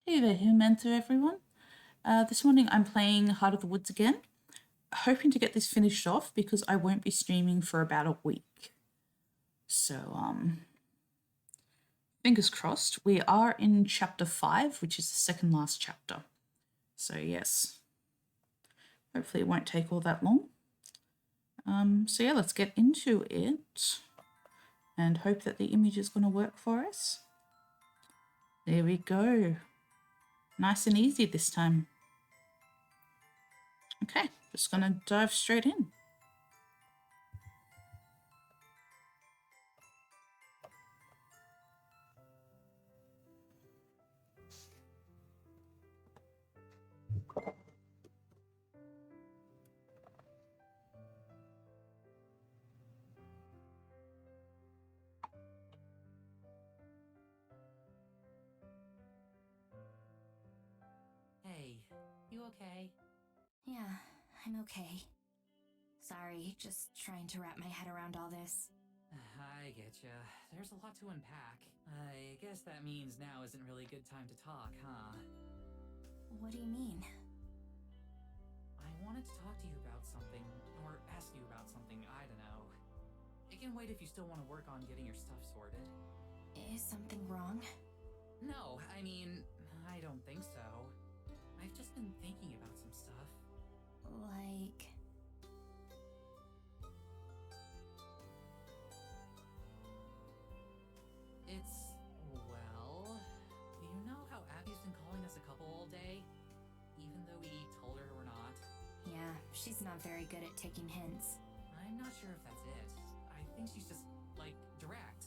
Hey there, Humento everyone. This morning I'm playing Heart of the Woods again, hoping to get this finished off because I won't be streaming for about a week. So, fingers crossed. We are in chapter 5, which is the second last chapter. So, yes, hopefully it won't take all that long. So, yeah, let's get into it and hope that the image is going to work for us. There we go. Nice and easy this time. Okay, just going to dive straight in. Hey, you okay? Yeah, I'm okay. Sorry, just trying to wrap my head around all this. I getcha. There's a lot to unpack. I guess that means now isn't really a good time to talk, huh? What do you mean? I wanted to talk to you about something, or ask you about something, I don't know. It can wait if you still want to work on getting your stuff sorted. Is something wrong? No, I mean, I don't think so. I've just been thinking about some stuff. Like... It's, well, you know how Abby's been calling us a couple all day? Even though we told her we're not? Yeah, she's not very good at taking hints. I'm not sure if that's it. I think she's just, like, direct.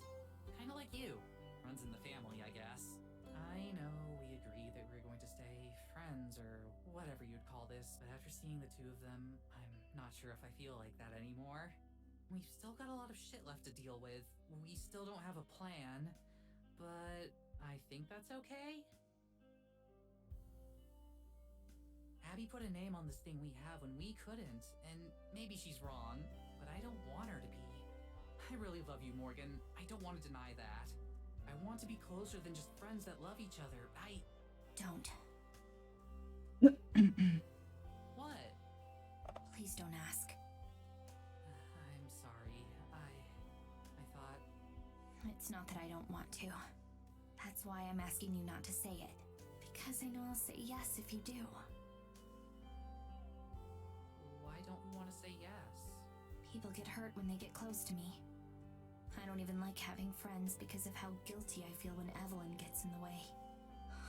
Kinda like you. Runs in the family, I guess. I know we agreed that we were going to stay friends, or whatever you'd call this, but after seeing the two of them, I'm not sure if I feel like that anymore. We've still got a lot of shit left to deal with. We still don't have a plan, but I think that's okay. Abby put a name on this thing we have when we couldn't, and maybe she's wrong, but I don't want her to be. I really love you, Morgan. I don't want to deny that. I want to be closer than just friends that love each other. Don't. What? Please don't ask. I'm sorry. I thought... It's not that I don't want to. That's why I'm asking you not to say it. Because I know I'll say yes if you do. Why don't you want to say yes? People get hurt when they get close to me. I don't even like having friends because of how guilty I feel when Evelyn gets in the way.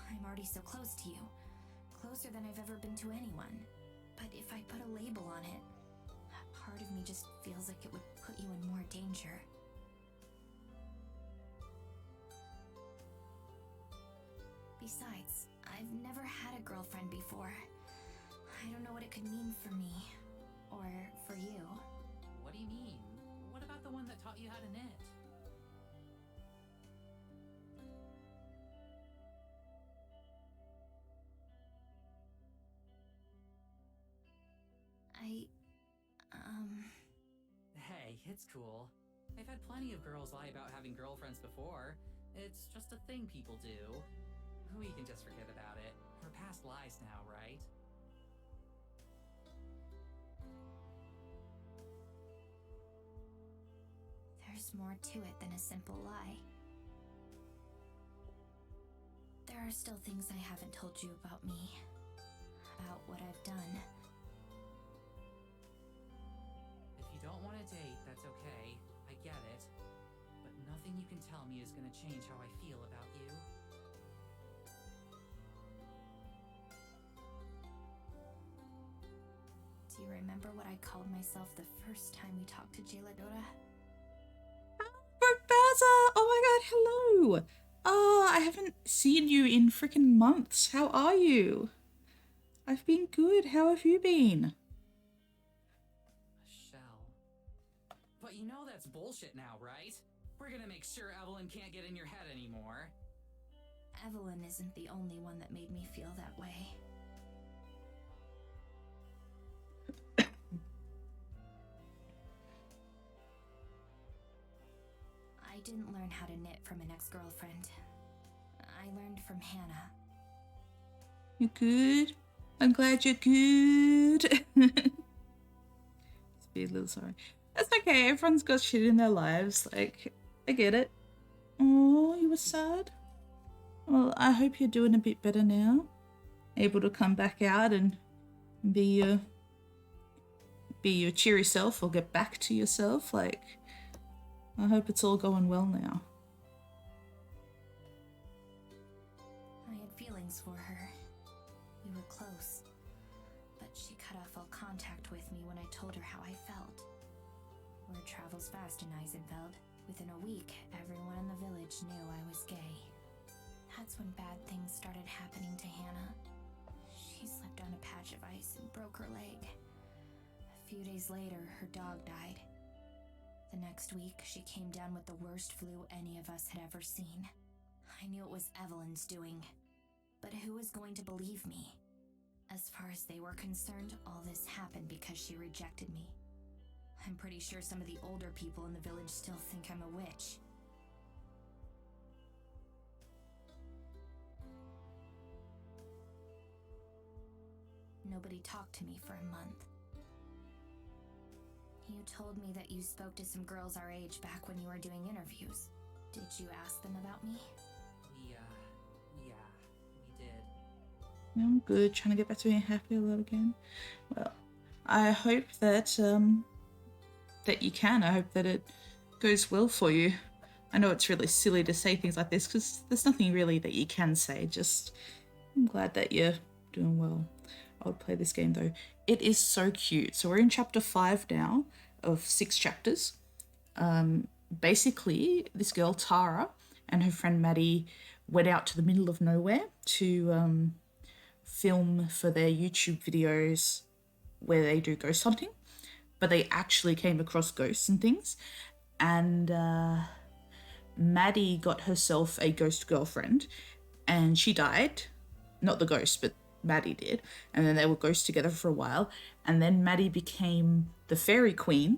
I'm already so close to you. Closer than I've ever been to anyone. But if I put a label on it, that part of me just feels like it would put you in more danger. Besides, I've never had a girlfriend before. I don't know what it could mean for me. Or for you. What do you mean? What about the one that taught you how to knit? Hey, it's cool. I've had plenty of girls lie about having girlfriends before. It's just a thing people do. We can just forget about it. We're past lies now, right? There's more to it than a simple lie. There are still things I haven't told you about me. About what I've done. If you don't want to date, that's okay. I get it. But nothing you can tell me is gonna change how I feel about you. Do you remember what I called myself the first time we talked to Jayladora? Broke Bowser! Oh my god, hello! I haven't seen you in freaking months. How are you? I've been good. How have you been? A shell. But you know that's bullshit now, right? We're gonna make sure Evelyn can't get in your head anymore. Evelyn isn't the only one that made me feel that way. I didn't learn how to knit from an ex-girlfriend. I learned from Hannah. You good? I'm glad you're good. Just be a little sorry. That's okay. Everyone's got shit in their lives. Like, I get it. Oh, you were sad? Well, I hope you're doing a bit better now. Able to come back out and be your cheery self, or get back to yourself. Like, I hope it's all going well now. I had feelings for her. We were close. But she cut off all contact with me when I told her how I felt. Word travels fast in Eisenfeld. Within a week, everyone in the village knew I was gay. That's when bad things started happening to Hannah. She slipped on a patch of ice and broke her leg. A few days later, her dog died. The next week, she came down with the worst flu any of us had ever seen. I knew it was Evelyn's doing. But who was going to believe me? As far as they were concerned, all this happened because she rejected me. I'm pretty sure some of the older people in the village still think I'm a witch. Nobody talked to me for a month. You told me that you spoke to some girls our age back when you were doing interviews. Did you ask them about me? Yeah, we did. I'm good. Trying to get back to being happy a lot again. Well, I hope that that you can. I hope that it goes well for you. I know it's really silly to say things like this because there's nothing really that you can say. Just, I'm glad that you're doing well. I would play this game though. It is so cute. So we're in chapter 5 now of 6 chapters. Basically, this girl Tara and her friend Maddie went out to the middle of nowhere to film for their YouTube videos where they do ghost hunting, but they actually came across ghosts and things. And Maddie got herself a ghost girlfriend and she died. Not the ghost, but Maddie did. And then they were ghosts together for a while. And then Maddie became the fairy queen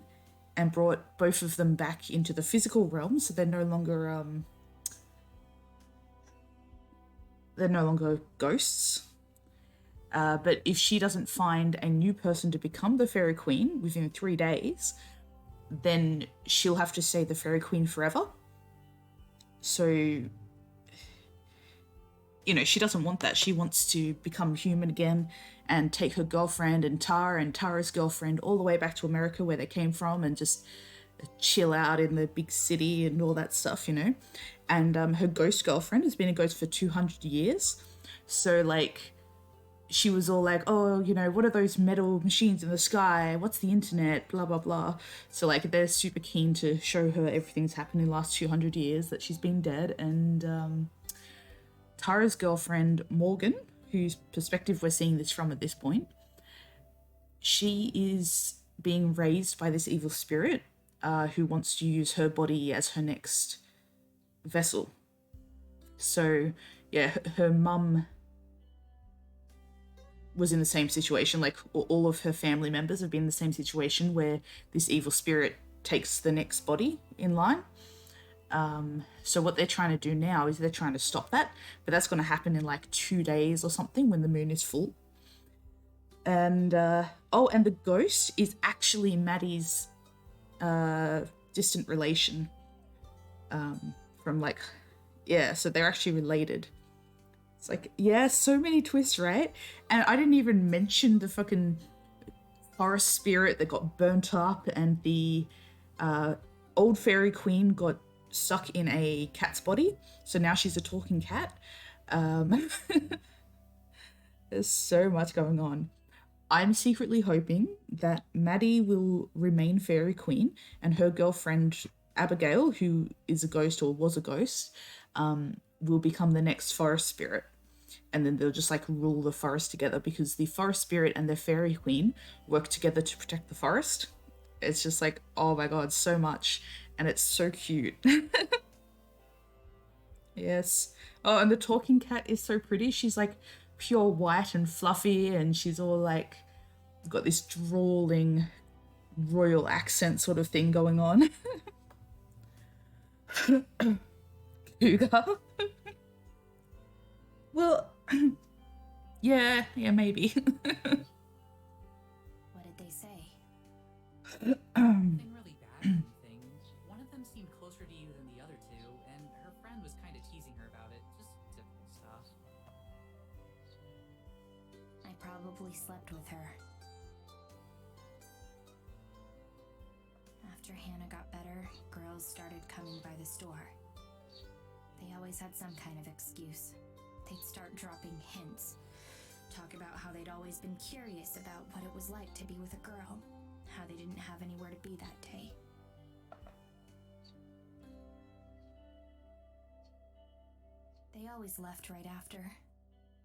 and brought both of them back into the physical realm. So they're no longer ghosts. But if she doesn't find a new person to become the fairy queen within 3 days, then she'll have to stay the fairy queen forever. So, you know, she doesn't want that. She wants to become human again and take her girlfriend and Tara's girlfriend all the way back to America where they came from and just chill out in the big city and all that stuff, you know. And her ghost girlfriend has been a ghost for 200 years. So, like, she was all like, oh, you know, what are those metal machines in the sky? What's the internet? Blah, blah, blah. So, like, they're super keen to show her everything's happened in the last 200 years that she's been dead. And Tara's girlfriend, Morgan, whose perspective we're seeing this from at this point, she is being raised by this evil spirit who wants to use her body as her next vessel. So, yeah, her mum was in the same situation. Like, all of her family members have been in the same situation where this evil spirit takes the next body in line. So what they're trying to do now is they're trying to stop that, but that's going to happen in like 2 days or something when the moon is full. And and the ghost is actually Maddie's distant relation from like, yeah, so they're actually related. It's like, yeah, so many twists, right? And I didn't even mention the fucking forest spirit that got burnt up, and the old fairy queen got stuck in a cat's body, so now she's a talking cat. There's so much going on. I'm secretly hoping that Maddie will remain fairy queen and her girlfriend Abigail, who is a ghost or was a ghost, will become the next forest spirit, and then they'll just like rule the forest together, because the forest spirit and the fairy queen work together to protect the forest. It's just like, oh my god, so much. And it's so cute. Yes. Oh, and the talking cat is so pretty. She's like pure white and fluffy, and she's all like got this drawling royal accent sort of thing going on. Cougar. Well, Yeah, maybe. What did they say? Nothing really bad or anything. One of them seemed closer to you than the other two, and her friend was kind of teasing her about it. Just typical stuff. I probably slept with her. After Hannah got better, girls started coming by the store. They always had some kind of excuse. They'd start dropping hints. Talk about how they'd always been curious about what it was like to be with a girl. How they didn't have anywhere to be that day. They always left right after.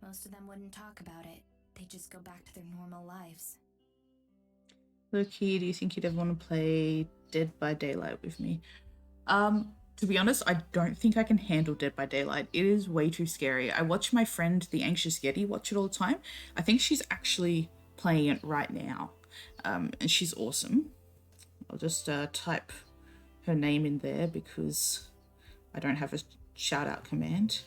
Most of them wouldn't talk about it. They'd just go back to their normal lives. Loki, do you think you'd ever want to play Dead by Daylight with me? To be honest, I don't think I can handle Dead by Daylight. It is way too scary. I watch my friend, the Anxious Yeti, watch it all the time. I think she's actually playing it right now. And she's awesome. I'll just type her name in there because I don't have a shout out command.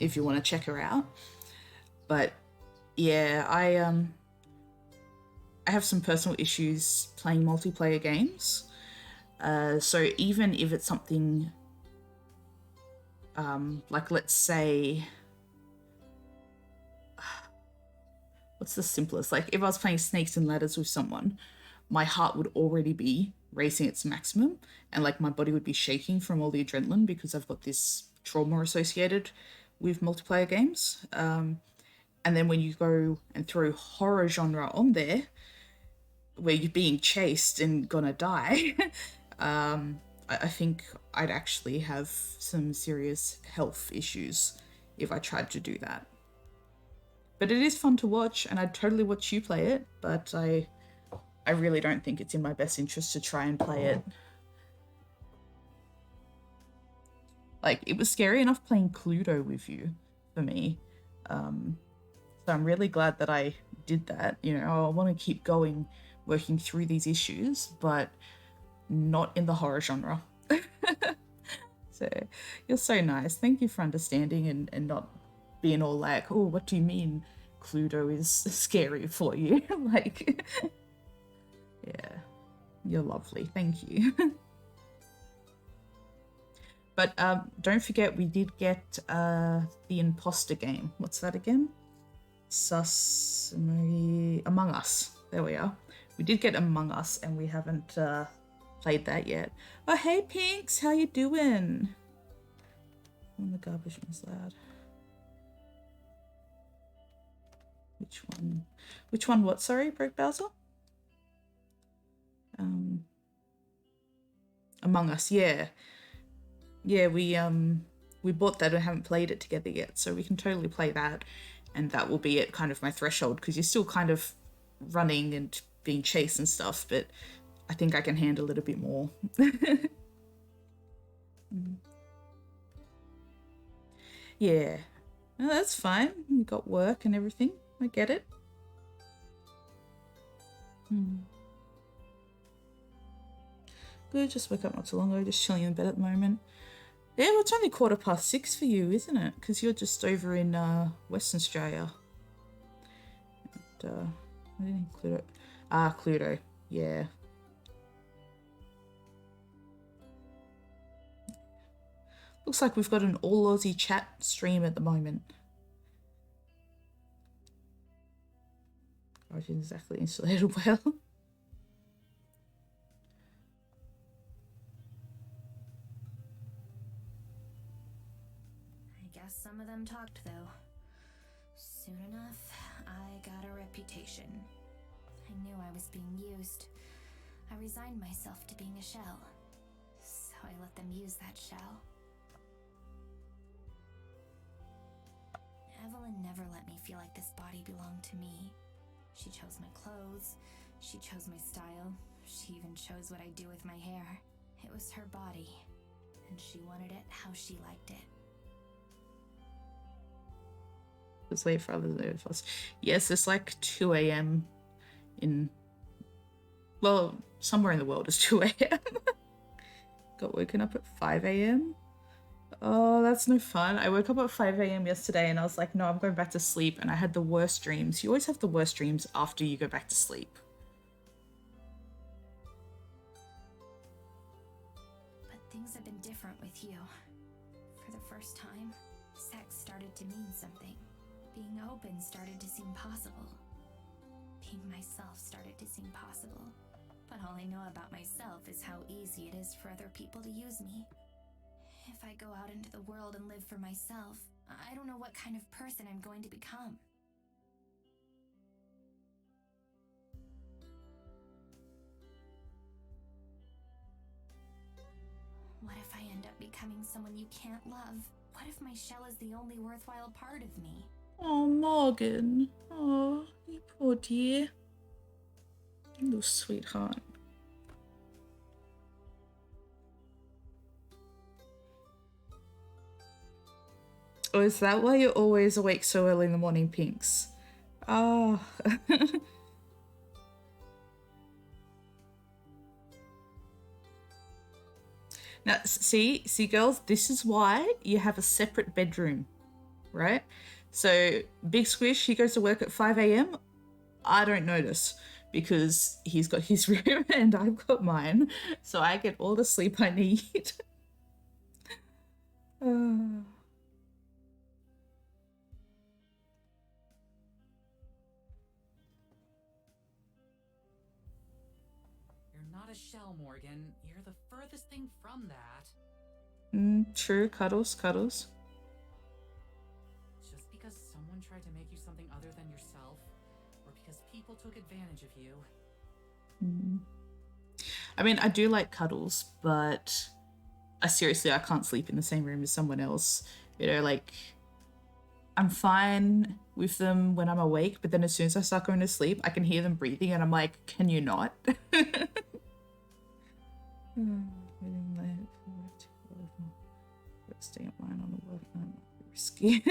If you want to check her out. But yeah, I have some personal issues playing multiplayer games. So even if it's something like, let's say, what's the simplest? Like if I was playing Snakes and Ladders with someone, my heart would already be racing its maximum and like my body would be shaking from all the adrenaline because I've got this trauma associated with multiplayer games. And then when you go and throw horror genre on there, where you're being chased and gonna die, I think I'd actually have some serious health issues if I tried to do that. But it is fun to watch, and I'd totally watch you play it, but I really don't think it's in my best interest to try and play it. Like, it was scary enough playing Cluedo with you, for me. So I'm really glad that I did that. You know, I want to keep going, working through these issues, but not in the horror genre. So, you're so nice. Thank you for understanding and not being all like, oh, what do you mean Cluedo is scary for you? Like, yeah, you're lovely. Thank you. But don't forget, we did get the imposter game. What's that again? Among Us. There we are. We did get Among Us, and we haven't played that yet. Oh, hey, Pinks. How you doing? When the garbage was loud. Which one? Which one? What? Sorry, Broke Bowser? Among Us. Yeah. Yeah, we bought that and haven't played it together yet, so we can totally play that, and that will be at kind of my threshold, because you're still kind of running and being chased and stuff, but I think I can handle it a bit more. Yeah. No, that's fine. You got work and everything. I get it. Good, just woke up not too long ago, just chilling in bed at the moment. Yeah, well, it's only 6:15 for you, isn't it? Because you're just over in Western Australia. And, I didn't include it. Cluedo. Yeah. Looks like we've got an all Aussie chat stream at the moment. I didn't exactly insulated well. Some of them talked, though. Soon enough, I got a reputation. I knew I was being used. I resigned myself to being a shell. So I let them use that shell. Evelyn never let me feel like this body belonged to me. She chose my clothes. She chose my style. She even chose what I do with my hair. It was her body, and she wanted it how she liked it. It's late for others of us. Yes, it's like 2 a.m. in, well, somewhere in the world is 2 a.m. Got woken up at 5 a.m. Oh, that's no fun. I woke up at 5 a.m. yesterday and I was like, no, I'm going back to sleep. And I had the worst dreams. You always have the worst dreams after you go back to sleep. But things have been different with you. For the first time, sex started to mean something. Being open started to seem possible. Being myself started to seem possible. But all I know about myself is how easy it is for other people to use me. If I go out into the world and live for myself, I don't know what kind of person I'm going to become. What if I end up becoming someone you can't love? What if my shell is the only worthwhile part of me? Oh, Morgan. Oh, you poor dear. You little sweetheart. Oh, is that why you're always awake so early in the morning, Pinks? Ah. Now, see, girls, this is why you have a separate bedroom, right? So, Big Squish, he goes to work at 5 a.m. I don't notice because he's got his room and I've got mine. So I get all the sleep I need. You're not a shell, Morgan. You're the furthest thing from that. True, cuddles. Just because someone tried to make you something other than yourself, or because people took advantage of you. I mean, I do like cuddles, but I can't sleep in the same room as someone else. You know, like, I'm fine with them when I'm awake, but then as soon as I start going to sleep, I can hear them breathing and I'm like, can you not? Stay up line on the work night, risky.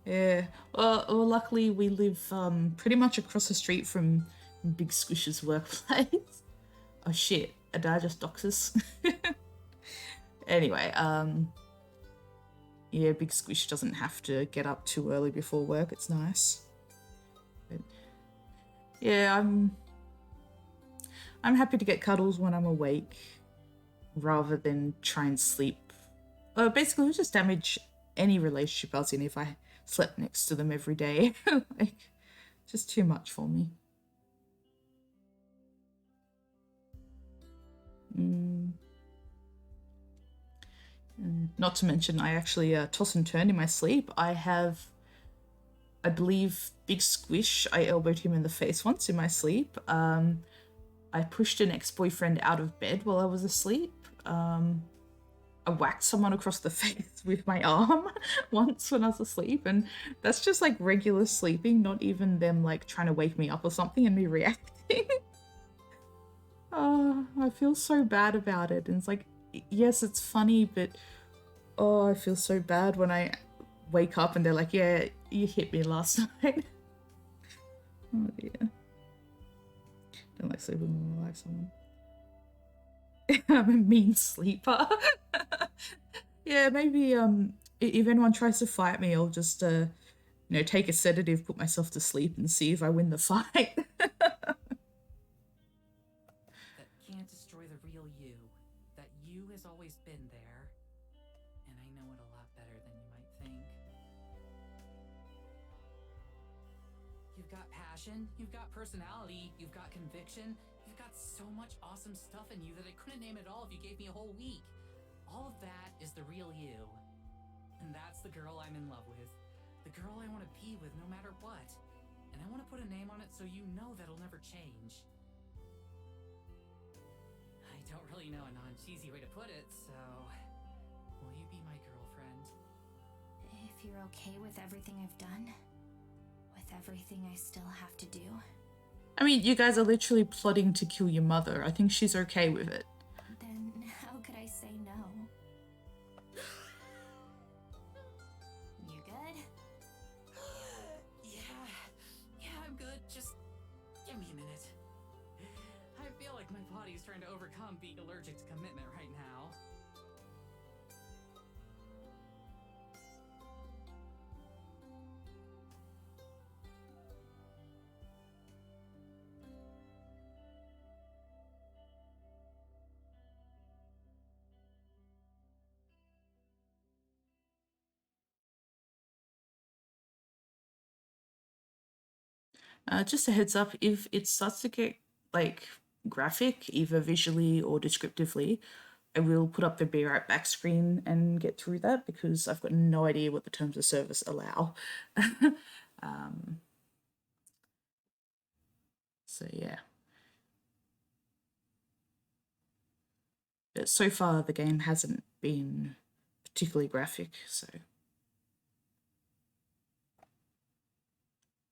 Yeah. Well, luckily we live pretty much across the street from Big Squish's workplace. Oh shit! Did I just dox us? Anyway, yeah, Big Squish doesn't have to get up too early before work. It's nice. But, yeah, I'm happy to get cuddles when I'm awake, rather than try and sleep. Basically, it would just damage any relationship I was in if I slept next to them every day. Like, just too much for me. Not to mention, I actually toss and turn in my sleep. I believe, Big Squish, I elbowed him in the face once in my sleep. I pushed an ex-boyfriend out of bed while I was asleep. I whacked someone across the face with my arm once when I was asleep, and that's just like regular sleeping, not even them like trying to wake me up or something and me reacting. I feel so bad about it, and it's like, yes, it's funny, but I feel so bad when I wake up and they're like, yeah, you hit me last night. Oh dear. Don't like sleeping when I like someone. I'm a mean sleeper. Yeah, maybe if anyone tries to fight me, I'll just take a sedative, put myself to sleep, and see if I win the fight. That can't destroy the real you. That you has always been there. And I know it a lot better than you might think. You've got passion, you've got personality, you've got conviction, you've got so much awesome stuff in you that I couldn't name it all if you gave me a whole week. All of that is the real you. And that's the girl I'm in love with. The girl I want to be with no matter what. And I want to put a name on it so you know that'll never change. I don't really know a non-cheesy way to put it, so... will you be my girlfriend? If you're okay with everything I've done, with everything I still have to do. I mean, you guys are literally plotting to kill your mother. I think she's okay with it. Then how could I say no? You good? Yeah, I'm good. Just give me a minute. to overcome being allergic to commitment right now. Just a heads up, if it starts to get like graphic, either visually or descriptively, I will put up the Be Right Back screen and get through that because I've got no idea what the terms of service allow. So yeah. But so far the game hasn't been particularly graphic, so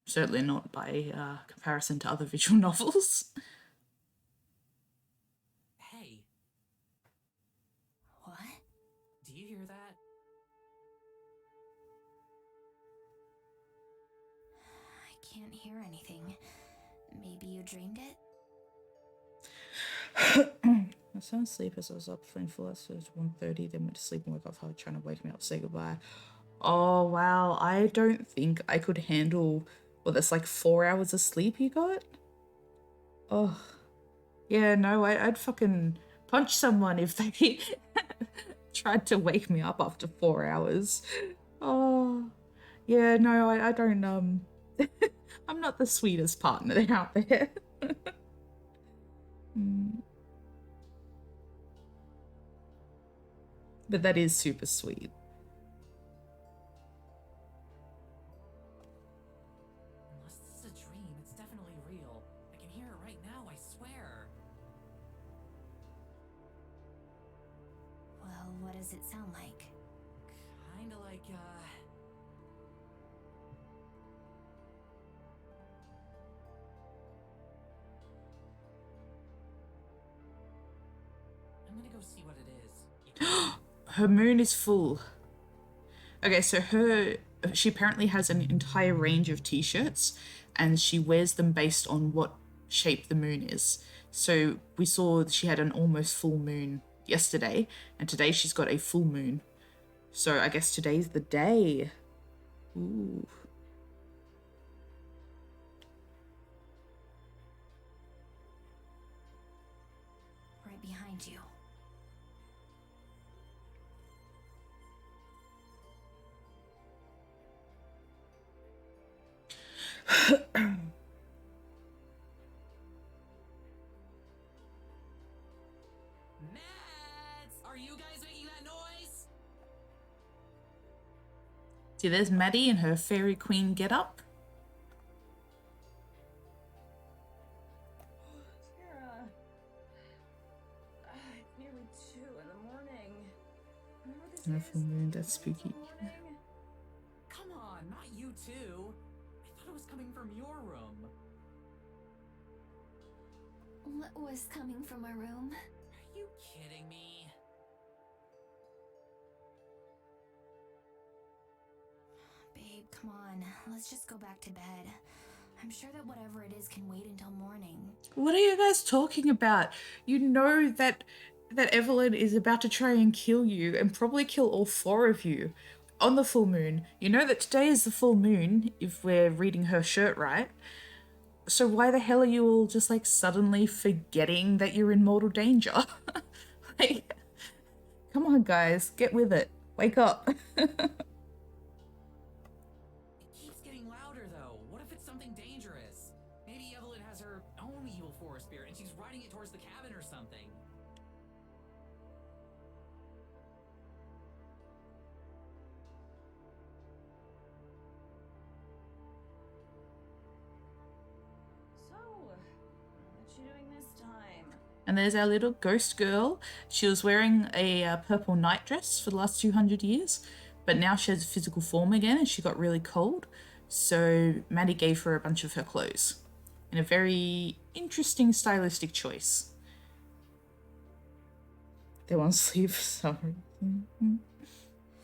certainly not by comparison to other visual novels. Hey, What? do you hear that? I can't hear anything. Maybe you dreamed it? I fell asleep as I was up playing Full House. It was 1:30, then went to sleep and woke up hard trying to wake me up, say goodbye. Oh wow, I don't think I could handle, well, that's like 4 hours of sleep you got? Oh, yeah, no, I'd fucking punch someone if they tried to wake me up after 4 hours. Oh, yeah, no, I don't, I'm not the sweetest partner out there. But that is super sweet. Unless this is a dream, it's definitely real. I can hear it right now, I swear. Well, what does it sound like? Kinda like, I'm gonna go see what it is. Her moon is full. Okay, so she apparently has an entire range of t-shirts and she wears them based on what shape the moon is. So we saw she had an almost full moon yesterday and today she's got a full moon. So I guess today's the day. Ooh. Right behind you. Mads! Are you guys making that noise? See, there's Maddie in her fairy queen getup. Sarah, it's nearly 2 in the morning. Remember this No is full moon, that's 2 in the spooky. morning? Come on, not you too. I thought it was coming from your room. What was coming from our room? Are you kidding me? Babe, come on. Let's just go back to bed. I'm sure that whatever it is can wait until morning. What are you guys talking about? You know that Evelyn is about to try and kill you and probably kill all 4 of you on the full moon. You know that today is the full moon if we're reading her shirt right. So why the hell are you all just like suddenly forgetting that you're in mortal danger? Like, come on guys, get with it. Wake up. It keeps getting louder though. What if it's something dangerous? Maybe Evelyn has her own evil forest spirit and she's riding it towards the cabin or something. So, what you doing this time? And there's our little ghost girl. She was wearing a purple nightdress for the last 200 years, but now she has a physical form again and she got really cold. So Maddie gave her a bunch of her clothes in a very interesting stylistic choice. They won't sleep for some reason.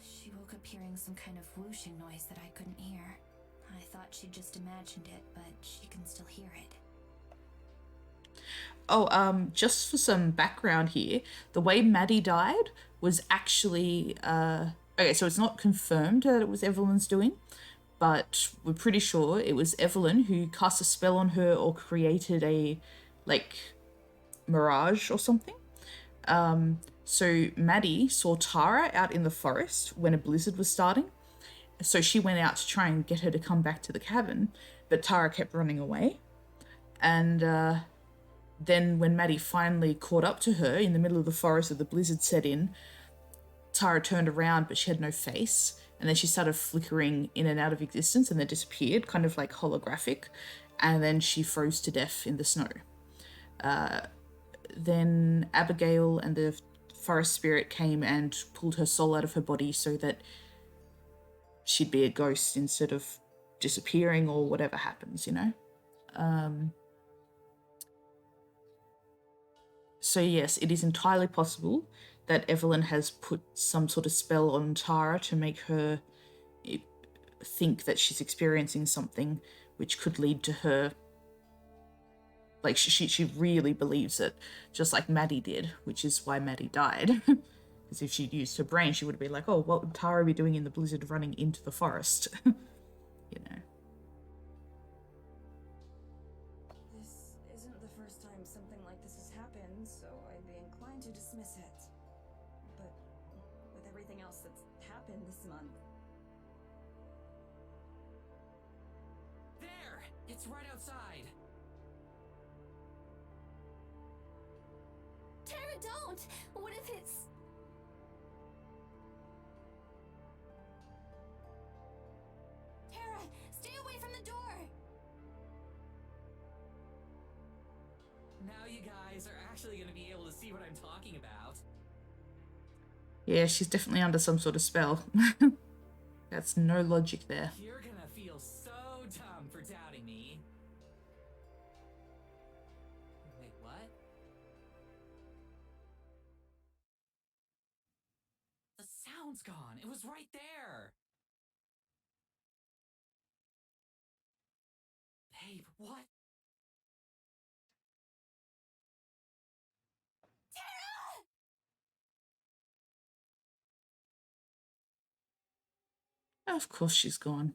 She woke up hearing some kind of whooshing noise that I couldn't hear. I thought she'd just imagined it, but she can still hear it. Oh, just for some background here, the way Maddie died was actually okay, so it's not confirmed that it was Evelyn's doing, but we're pretty sure it was Evelyn who cast a spell on her or created a like mirage or something. So Maddie saw Tara out in the forest when a blizzard was starting. So she went out to try and get her to come back to the cabin, but Tara kept running away. And then when Maddie finally caught up to her in the middle of the forest as the blizzard set in, Tara turned around, but she had no face. And then she started flickering in and out of existence and then disappeared, kind of like holographic. And then she froze to death in the snow. Then Abigail and the forest spirit came and pulled her soul out of her body so that she'd be a ghost instead of disappearing or whatever happens, you know? So yes, it is entirely possible that Evelyn has put some sort of spell on Tara to make her think that she's experiencing something which could lead to her. Like, she really believes it, just like Maddie did, which is why Maddie died. Because if she'd used her brain, she would be like, oh, what would Tara be doing in the blizzard running into the forest? You know. This isn't the first time something like this has happened, so I'd be inclined to dismiss it. But with everything else that's happened this month. There! It's right outside! Tara, don't! What if it's... Tara, stay away from the door! Now you guys are actually gonna be able to see what I'm talking about. Yeah, she's definitely under some sort of spell. That's no logic there. You're gonna feel so dumb for doubting me. Wait, what? The sound's gone. It was right there. Babe, what? Of course she's gone.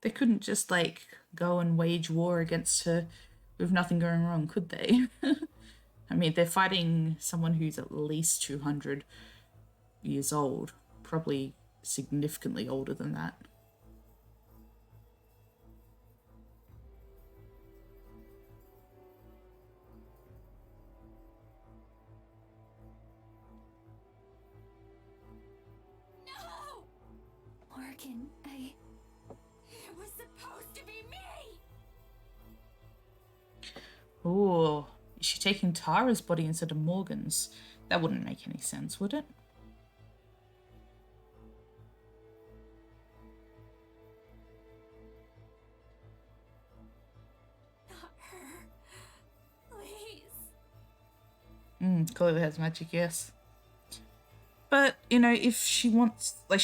They couldn't just, like, go and wage war against her with nothing going wrong, could they? I mean, they're fighting someone who's at least 200 years old, probably significantly older than that. No! Morgan, It was supposed to be me! Oh, is she taking Tara's body instead of Morgan's? That wouldn't make any sense, would it? Not her. Please. Clearly has magic, yes. But, you know, if she wants, like,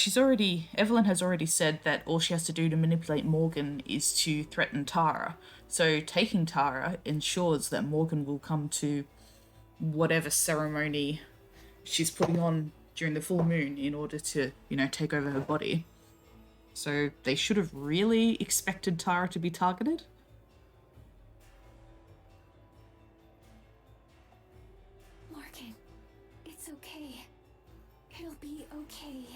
Evelyn has already said that all she has to do to manipulate Morgan is to threaten Tara. So taking Tara ensures that Morgan will come to whatever ceremony she's putting on during the full moon in order to, you know, take over her body. So they should have really expected Tara to be targeted. Morgan, it's okay. It'll be okay.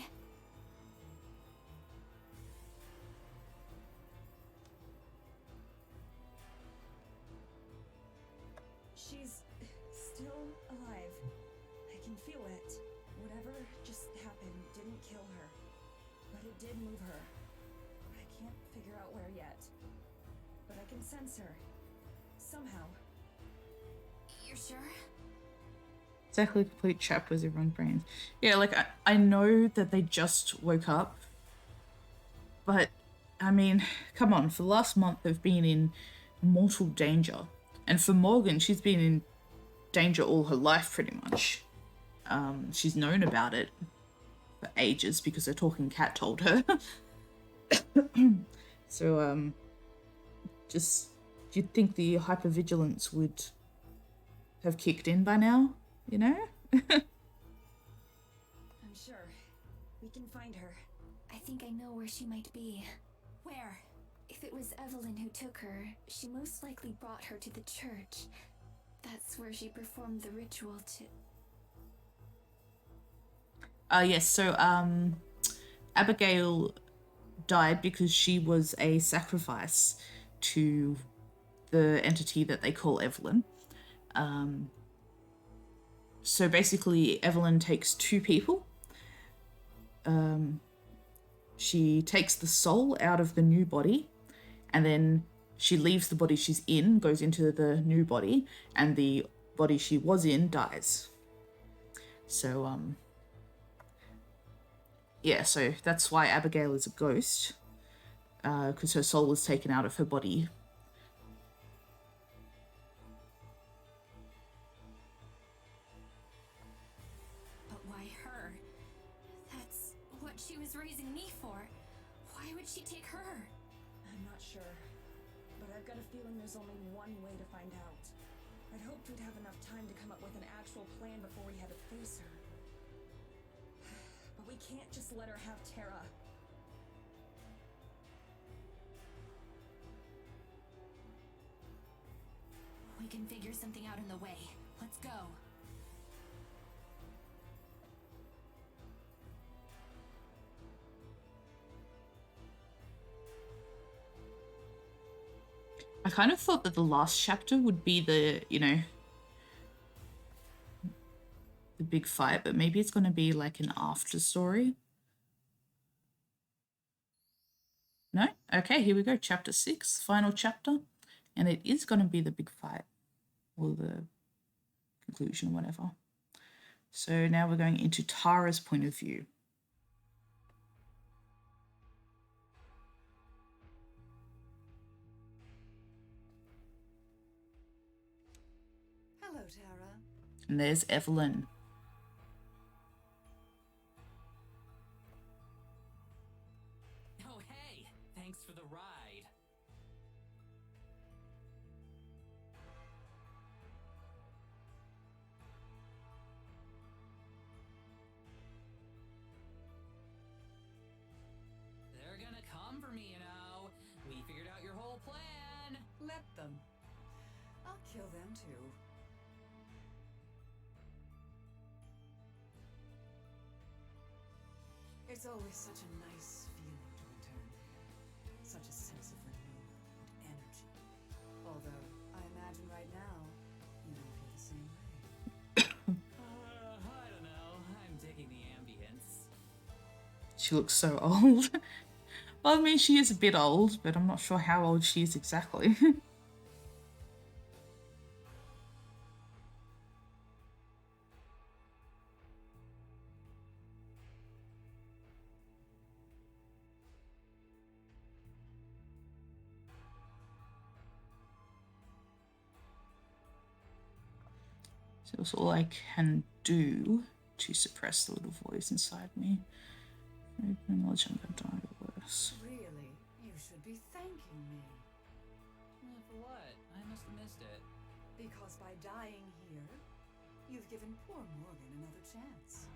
She's still alive. I can feel it. Whatever just happened didn't kill her, but it did move her. I can't figure out where yet, but I can sense her. Somehow. You're sure? Exactly, complete trap with everyone's brains. Yeah, like, I know that they just woke up, but, I mean, come on, for the last month they've been in mortal danger. And for Morgan, she's been in danger all her life, pretty much. She's known about it for ages because her talking cat told her. So, just you'd think the hypervigilance would have kicked in by now, you know? I'm sure. We can find her. I think I know where she might be. Where? If it was Evelyn who took her, she most likely brought her to the church. That's where she performed the ritual to... Yes, so Abigail died because she was a sacrifice to the entity that they call Evelyn. So basically, Evelyn takes two people. She takes the soul out of the new body, and then she leaves the body she's in, goes into the new body, and the body she was in dies. So, yeah, so that's why Abigail is a ghost, because her soul was taken out of her body. But why her? That's what she was raising me for. Why would she take her? I'm not sure. But I've got a feeling there's only one way to find out. I'd hoped we'd have enough time to come up with an actual plan before we had to face her. But we can't just let her have Terra. We can figure something out in the way. Let's go. I kind of thought that the last chapter would be the, you know, the big fight, but maybe it's going to be like an after story. No? Okay, here we go. Chapter 6, final chapter. And it is going to be the big fight, or the conclusion, or whatever. So now we're going into Tara's point of view. Hello, Tara. And there's Evelyn. Oh, hey! Thanks for the ride. They're gonna come for me, you know. We figured out your whole plan. Let them. I'll kill them too. It's always such a nice feeling to return here. Such a sense of renewal and energy. Although, I imagine right now, you don't feel the same way. I don't know. I'm digging the ambience. She looks so old. Well, I mean, she is a bit old, but I'm not sure how old she is exactly. So that's all I can do to suppress the little voice inside me. Acknowledge I'm going to die or worse. Really? You should be thanking me. For what? I must have missed it. Because by dying here, you've given poor Morgan another chance.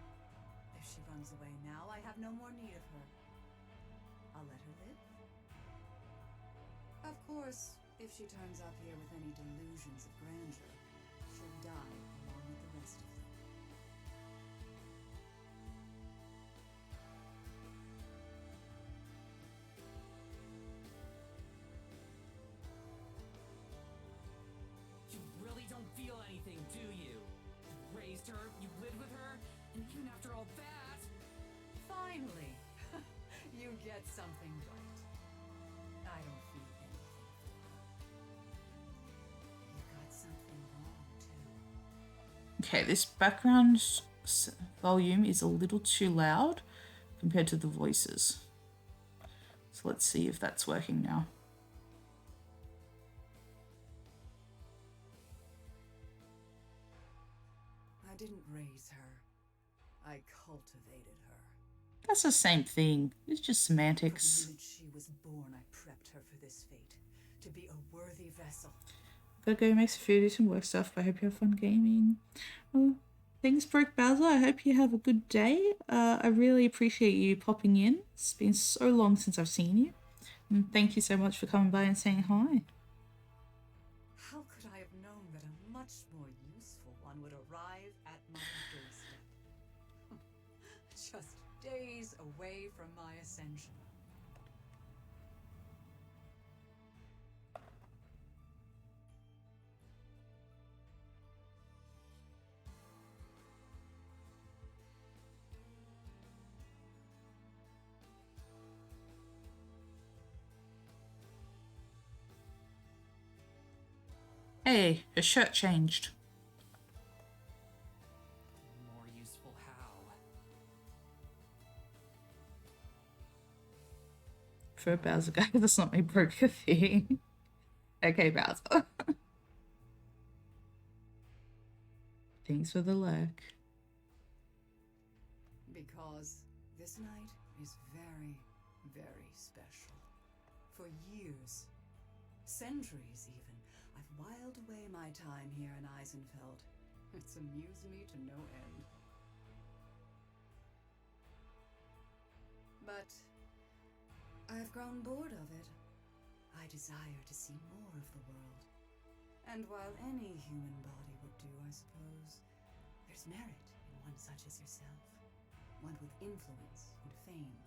If she runs away now, I have no more need of her. I'll let her live. Of course, if she turns up here with any delusions of grandeur, she'll die along with the rest of them. You really don't feel anything, do you? You raised her, you lived with her, and even after all that... Finally! You get something right. I don't feel anything for her. You got something wrong, too. Okay, this background volume is a little too loud compared to the voices. So let's see if that's working now. I didn't raise her. I cultivated her. That's the same thing. It's just From the semantics. minute she was born, I prepped her for this fate. to be a worthy vessel. Gotta go make some food, do some work stuff, but I hope you have fun gaming. Well, thanks, Broke Bowser. I hope you have a good day. I really appreciate you popping in. It's been so long since I've seen you. And thank you so much for coming by and saying hi. How could I have known that a much more useful one would arrive at my doorstep? Just days away from my ascension. Hey, her shirt changed. More useful how? For a Bowser guy, that's not my broker thing. Okay, Bowser. Thanks for the lurk. Because this night is very, very special. For years, centuries even, I've whiled away my time here in Eisenfeld. It's amused me to no end. But I've grown bored of it. I desire to see more of the world. And while any human body would do, I suppose, there's merit in one such as yourself. One with influence and fame.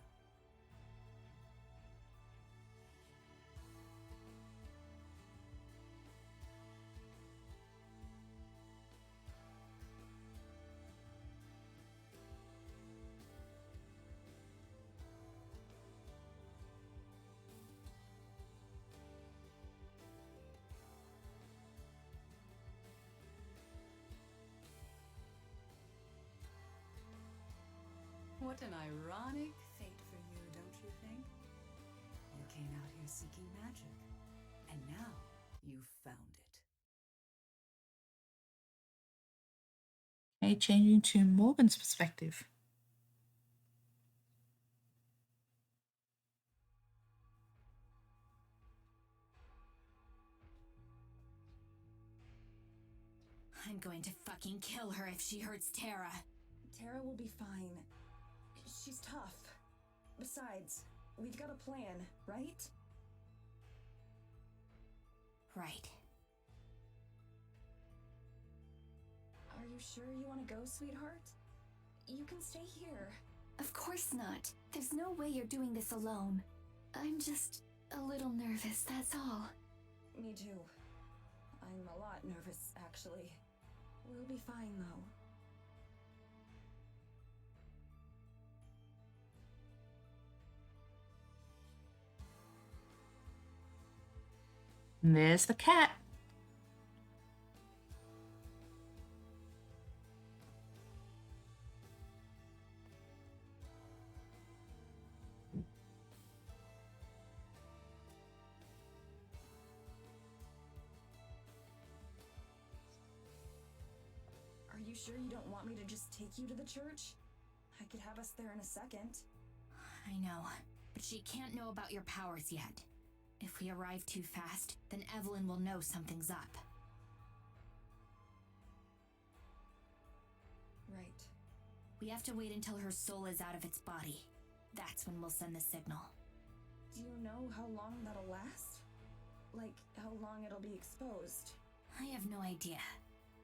What an ironic fate for you, don't you think? You came out here seeking magic, and now you've found it. Okay, changing to Morgan's perspective. I'm going to fucking kill her if she hurts Terra. Terra will be fine. She's tough. Besides, we've got a plan, right? Right. Are you sure you want to go, sweetheart? You can stay here. Of course not. There's no way you're doing this alone. I'm just a little nervous, that's all. Me too. I'm a lot nervous, actually. We'll be fine, though. And there's the cat. Are you sure you don't want me to just take you to the church? I could have us there in a second. I know, but she can't know about your powers yet. If we arrive too fast, then Evelyn will know something's up. Right. We have to wait until her soul is out of its body. That's when we'll send the signal. Do you know how long that'll last? Like, how long it'll be exposed? I have no idea.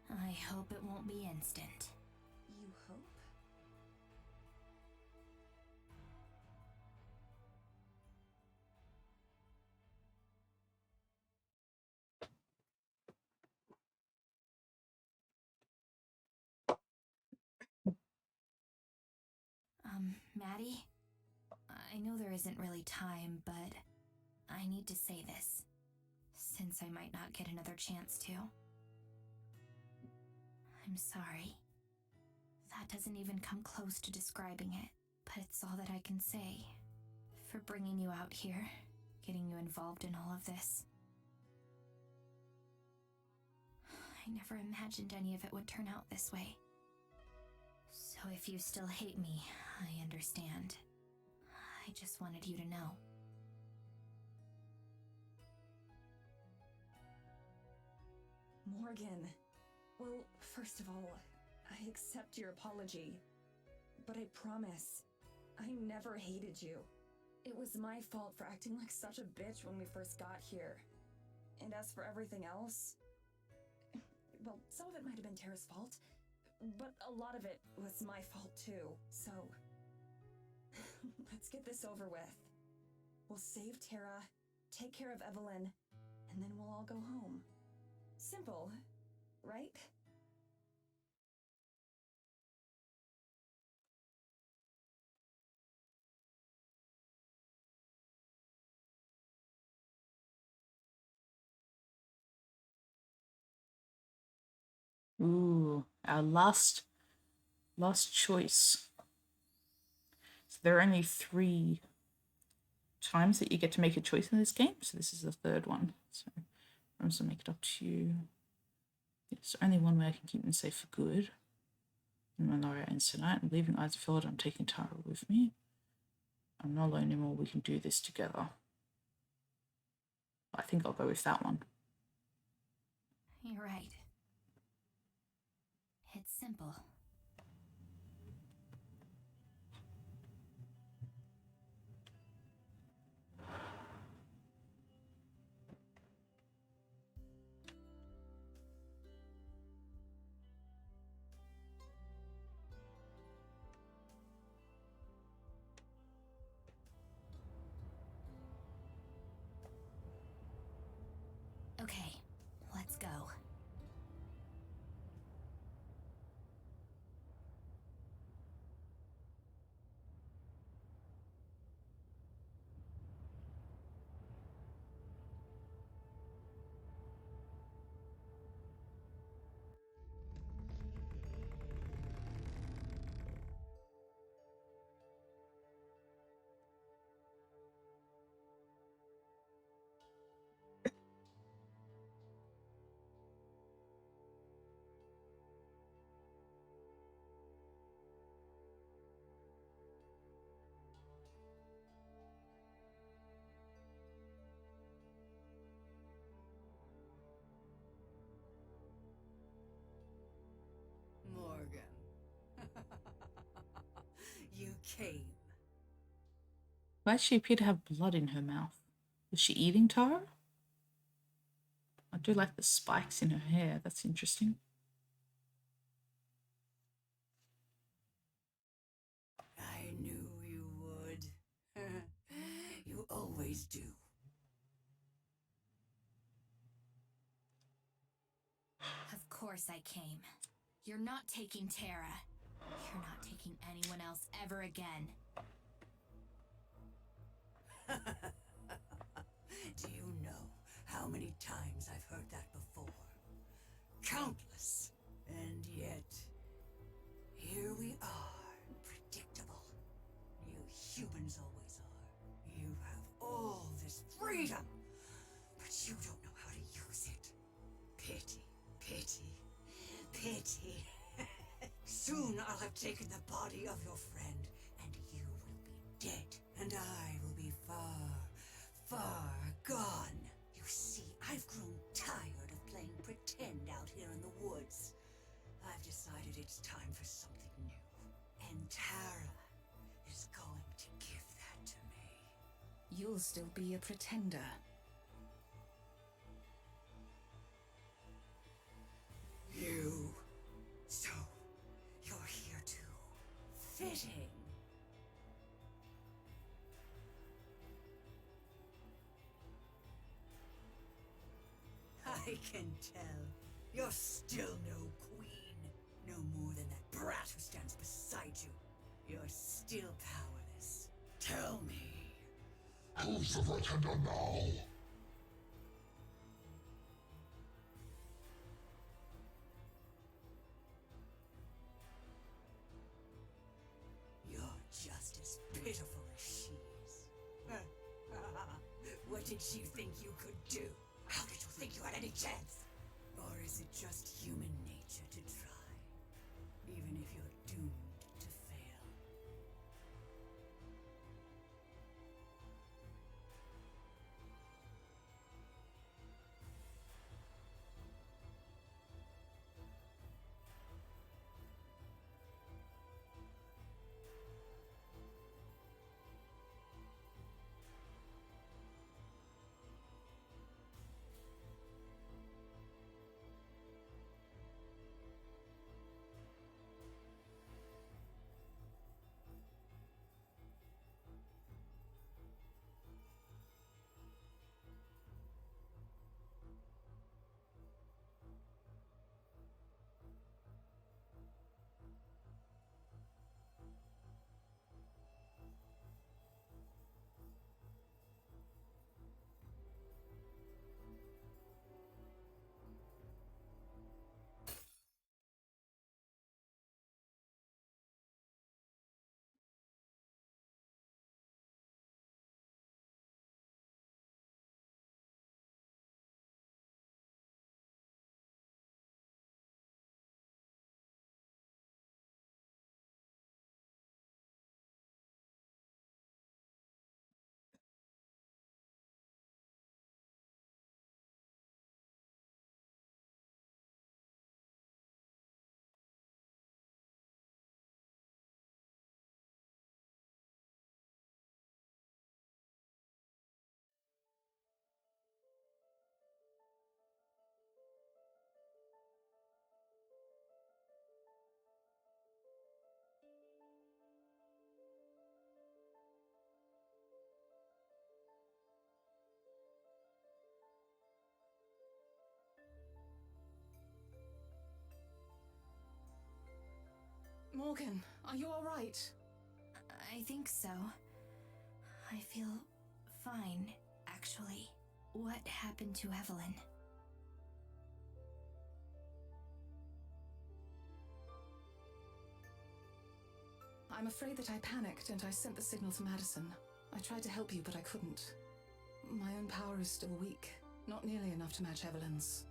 I hope it won't be instant. You hope? Maddie? I know there isn't really time, but I need to say this, since I might not get another chance to. I'm sorry. That doesn't even come close to describing it, but it's all that I can say. For bringing you out here, getting you involved in all of this. I never imagined any of it would turn out this way. So if you still hate me, I understand. I just wanted you to know. Morgan. Well, first of all, I accept your apology. But I promise, I never hated you. It was my fault for acting like such a bitch when we first got here. And as for everything else, well, some of it might have been Tara's fault, but a lot of it was my fault too. So, let's get this over with. We'll save Tara, take care of Evelyn, and then we'll all go home. Simple, right? Ooh, our last choice. So there are only 3 times that you get to make a choice in this game, so this is the 3rd one. So I'm just gonna make it up to you. There's only one way I can keep them safe for good. And Meloria and tonight, I'm leaving Eisenfeld. I'm taking Tara with me. I'm not alone anymore. We can do this together. I think I'll go with that one. You're right. It's simple. Okay, let's go. Morgan. You came. Why does she appear to have blood in her mouth? Was she eating Tara? I do like the spikes in her hair. That's interesting. I knew you would. You always do. Of course I came. You're not taking Tara. You're not taking anyone else ever again. Do you know how many times I've heard that before? Countless. And yet, here we are, predictable. You humans always are. You have all this freedom, but you don't know how to use it. Pity, pity, pity. Soon I'll have taken the body of your friend, and you will be dead. And I will be far, far gone. You see, I've grown tired of playing pretend out here in the woods. I've decided it's time for something new. And Tara is going to give that to me. You'll still be a pretender. You. So, you're here too. Fitting. I can tell. You're still no queen. No more than that brat who stands beside you. You're still powerless. Tell me. Who's the pretender now? You're just as pitiful as she is. What did you think you could do? How did you think you had any chance? Or is it just human nature to try? Even if you're doomed to fail. Morgan, are you alright? I think so. I feel fine, actually. What happened to Evelyn? I'm afraid that I panicked and I sent the signal to Madison. I tried to help you, but I couldn't. My own power is still weak, not nearly enough to match Evelyn's.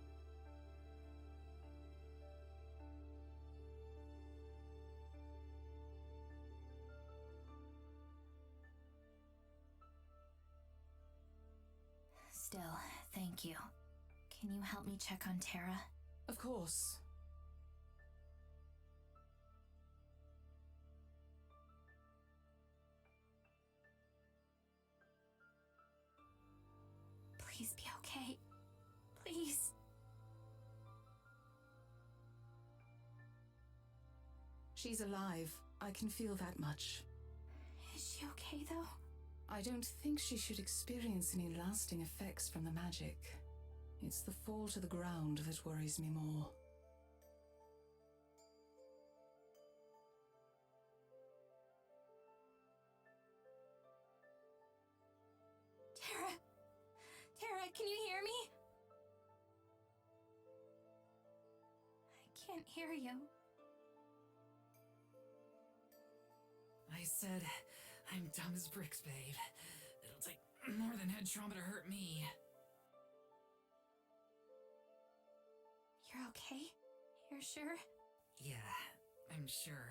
Still, thank you. Can you help me check on Tara? Of course. Please be okay. Please. She's alive. I can feel that much. Is she okay, though? I don't think she should experience any lasting effects from the magic. It's the fall to the ground that worries me more. Tara! Tara, can you hear me? I can't hear you. I said, I'm dumb as bricks, babe. It'll take more than head trauma to hurt me. You're okay? You're sure? Yeah, I'm sure.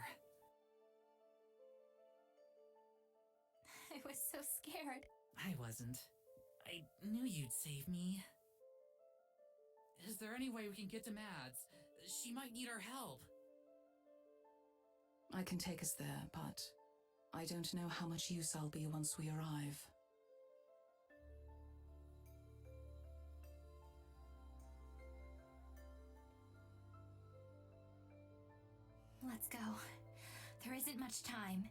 I was so scared. I wasn't. I knew you'd save me. Is there any way we can get to Mads? She might need our help. I can take us there, but I don't know how much use I'll be once we arrive. Let's go. There isn't much time.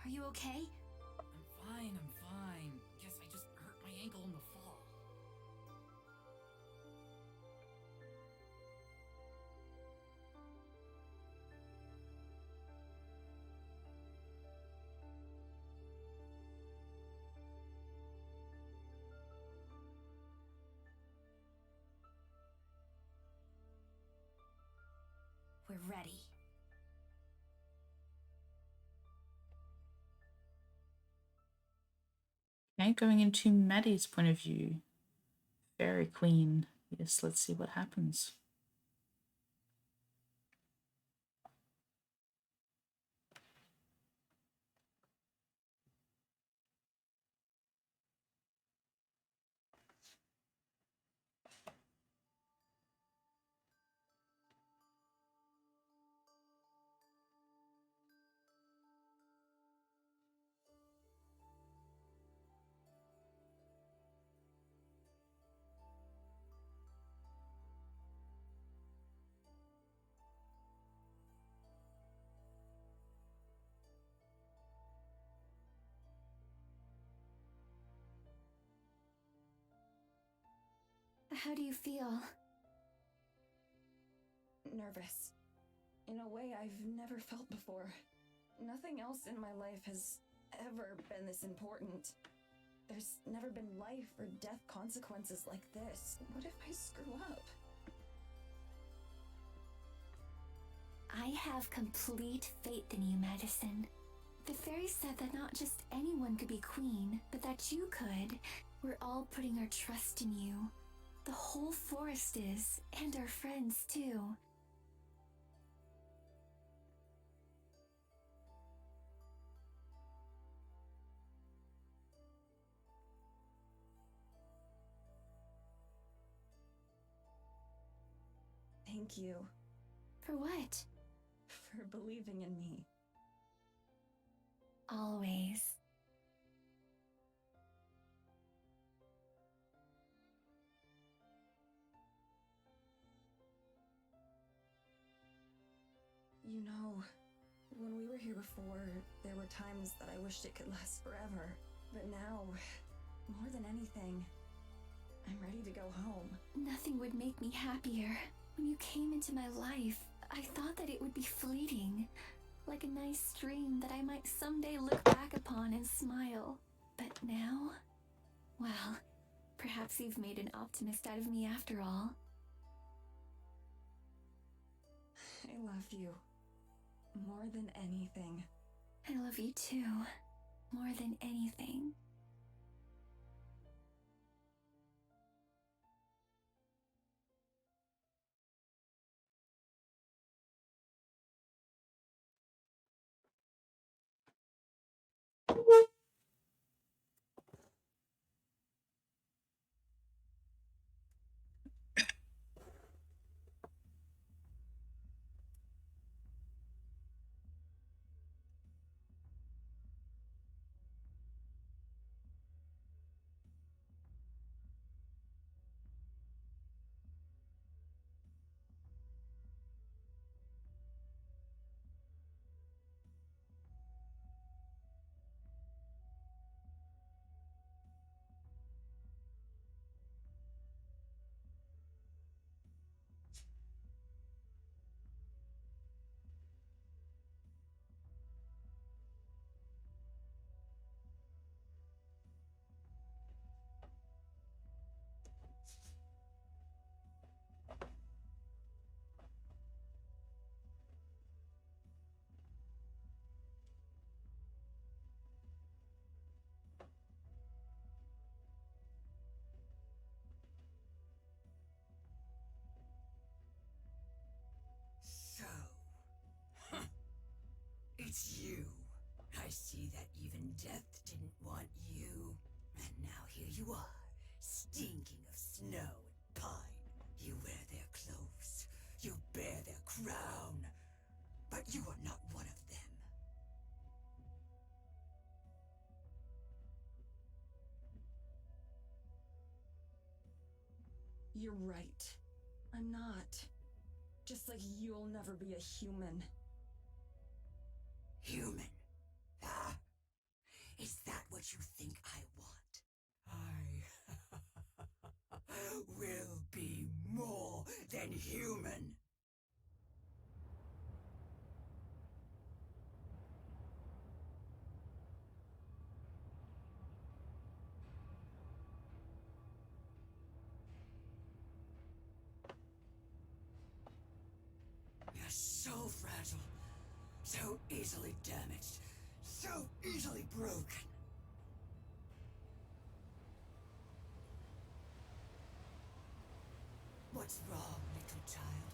Are you okay? I'm fine. Guess I just hurt my ankle in the fall. We're ready. Okay, going into Maddie's point of view. Fairy Queen. Yes, let's see what happens. How do you feel? Nervous. In a way I've never felt before. Nothing else in my life has ever been this important. There's never been life or death consequences like this. What if I screw up? I have complete faith in you, Madison. The fairy said that not just anyone could be queen, but that you could. We're all putting our trust in you. The whole forest is, and our friends too. Thank you For what? for believing in me. Always. You know, when we were here before, there were times that I wished it could last forever. But now, more than anything, I'm ready to go home. Nothing would make me happier. When you came into my life, I thought that it would be fleeting, like a nice dream that I might someday look back upon and smile. But now, well, perhaps you've made an optimist out of me after all. I love you. More than anything. I love you too, more than anything. So, it's you. I see that even death didn't want you. And now here you are, stinking of snow and pine. You wear their clothes, you bear their crown, but you are not one of them. You're right. I'm not. Just like you'll never be a human. Human? Ah, is that what you think I want? I will be more than human. You're so fragile, so easily damaged, so easily broken. What's wrong, little child?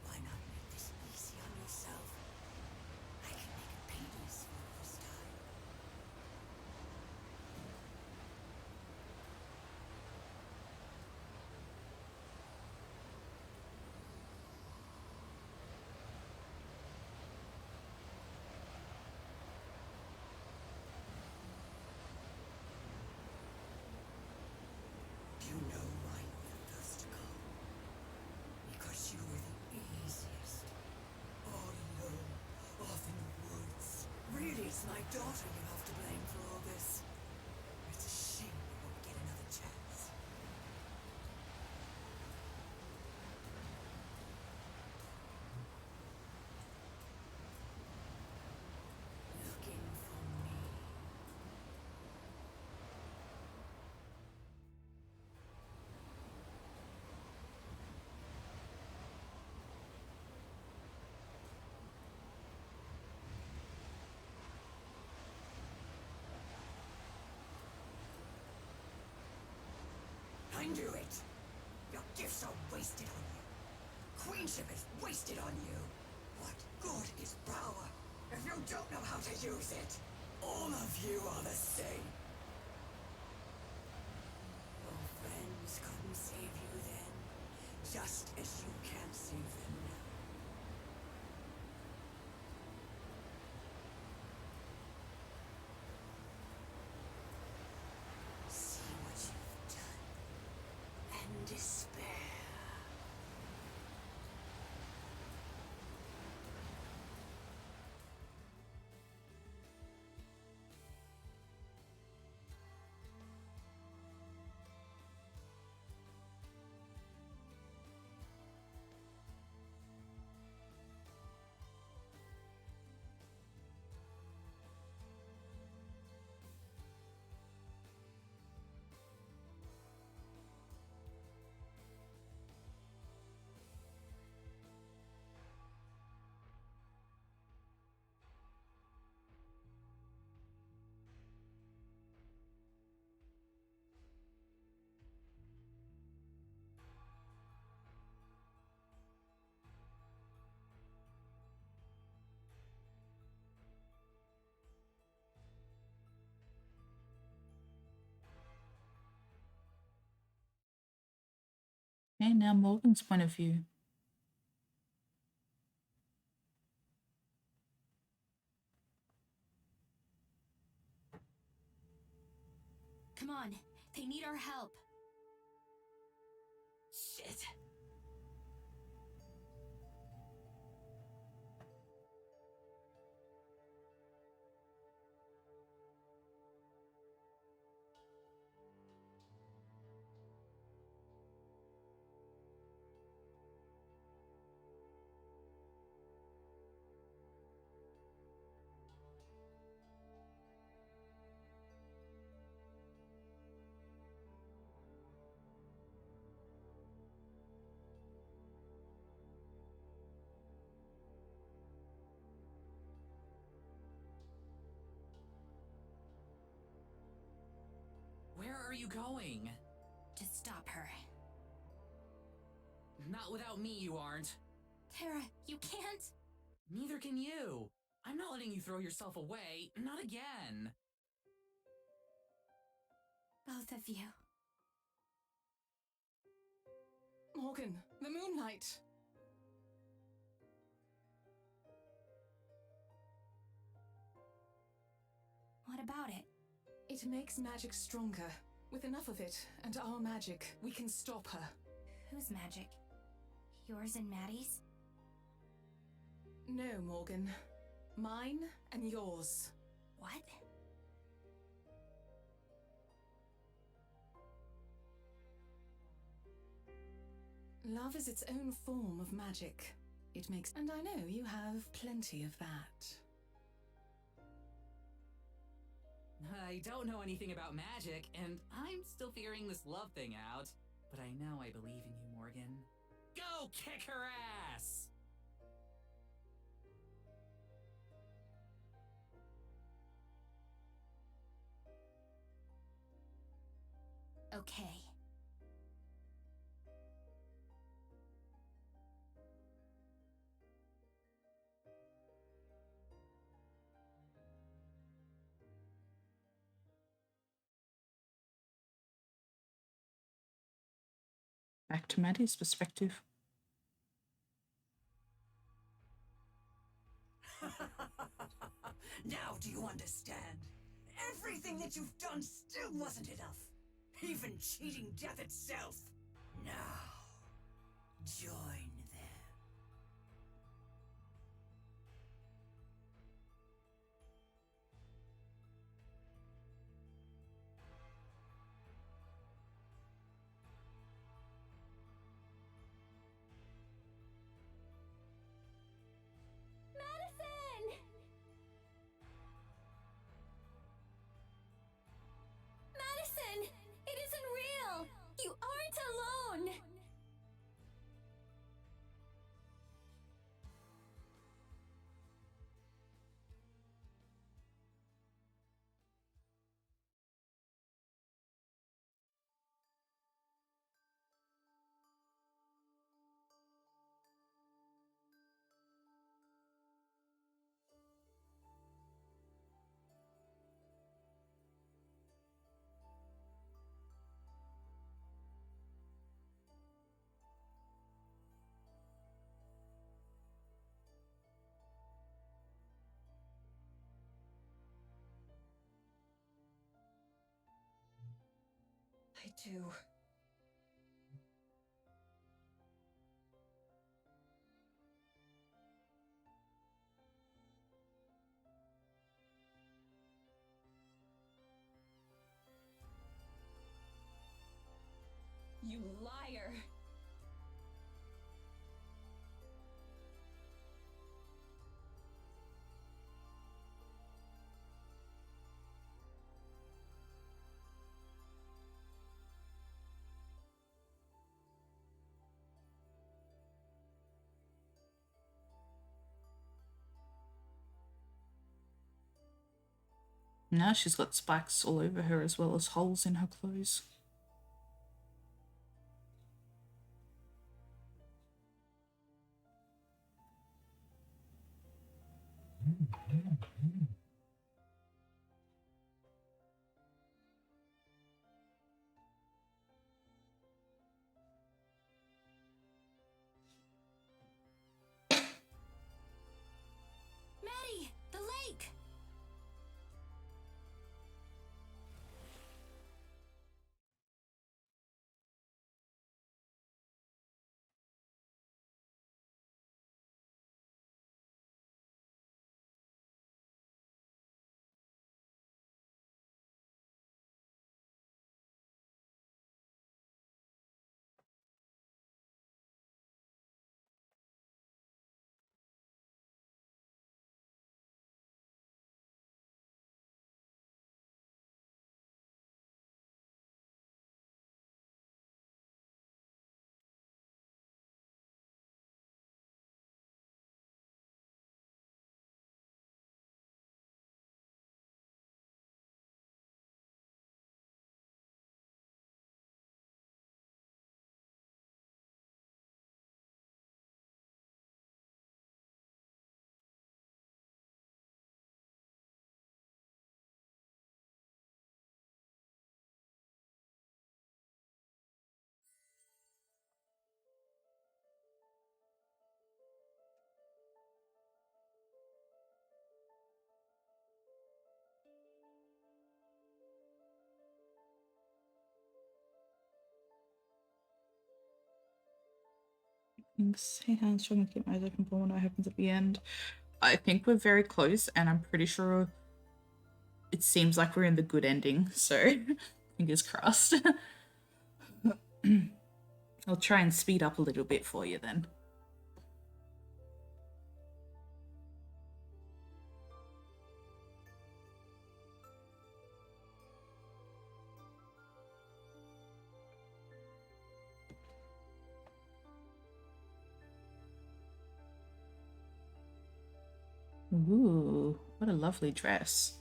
Why not make this easy on yourself? I can make it painless for you this time. You know why you were the first to go? Because you were the easiest. All alone, off in the woods. Really, it's my daughter you have to blame for all this. It's a shame you won't get another chance. Looking for me. I knew it! Your gifts are wasted on you. Queenship is wasted on you. What good is power if you don't know how to use it? All of you are the same. Your friends couldn't save you then, just as you can't save them now. See what you've done, and despair. Okay, now Morgan's point of view. Come on, they need our help. Shit. Where are you going? To stop her. Not without me, you aren't. Tara, you can't. Neither can you. I'm not letting you throw yourself away. Not again. Both of you. Morgan, the moonlight. What about it? It makes magic stronger. With enough of it, and our magic, we can stop her. Whose magic? Yours and Maddie's? No, Morgan. Mine and yours. What? Love is its own form of magic. It makes... And I know you have plenty of that. I don't know anything about magic, and I'm still figuring this love thing out. But I know I believe in you, Morgan. Go kick her ass! Okay. Back to Maddie's perspective. Now do you understand? Everything that you've done still wasn't enough. Even cheating death itself. Now, join them. Madison! Madison! It isn't real! You aren't alone! I do. You liar! Now she's got spikes all over her as well as holes in her clothes. Hey, hands, trying to keep my eyes open for what happens at the end. I think we're very close, and I'm pretty sure it seems like we're in the good ending, so fingers crossed. I'll try and speed up a little bit for you then. Ooh, what a lovely dress.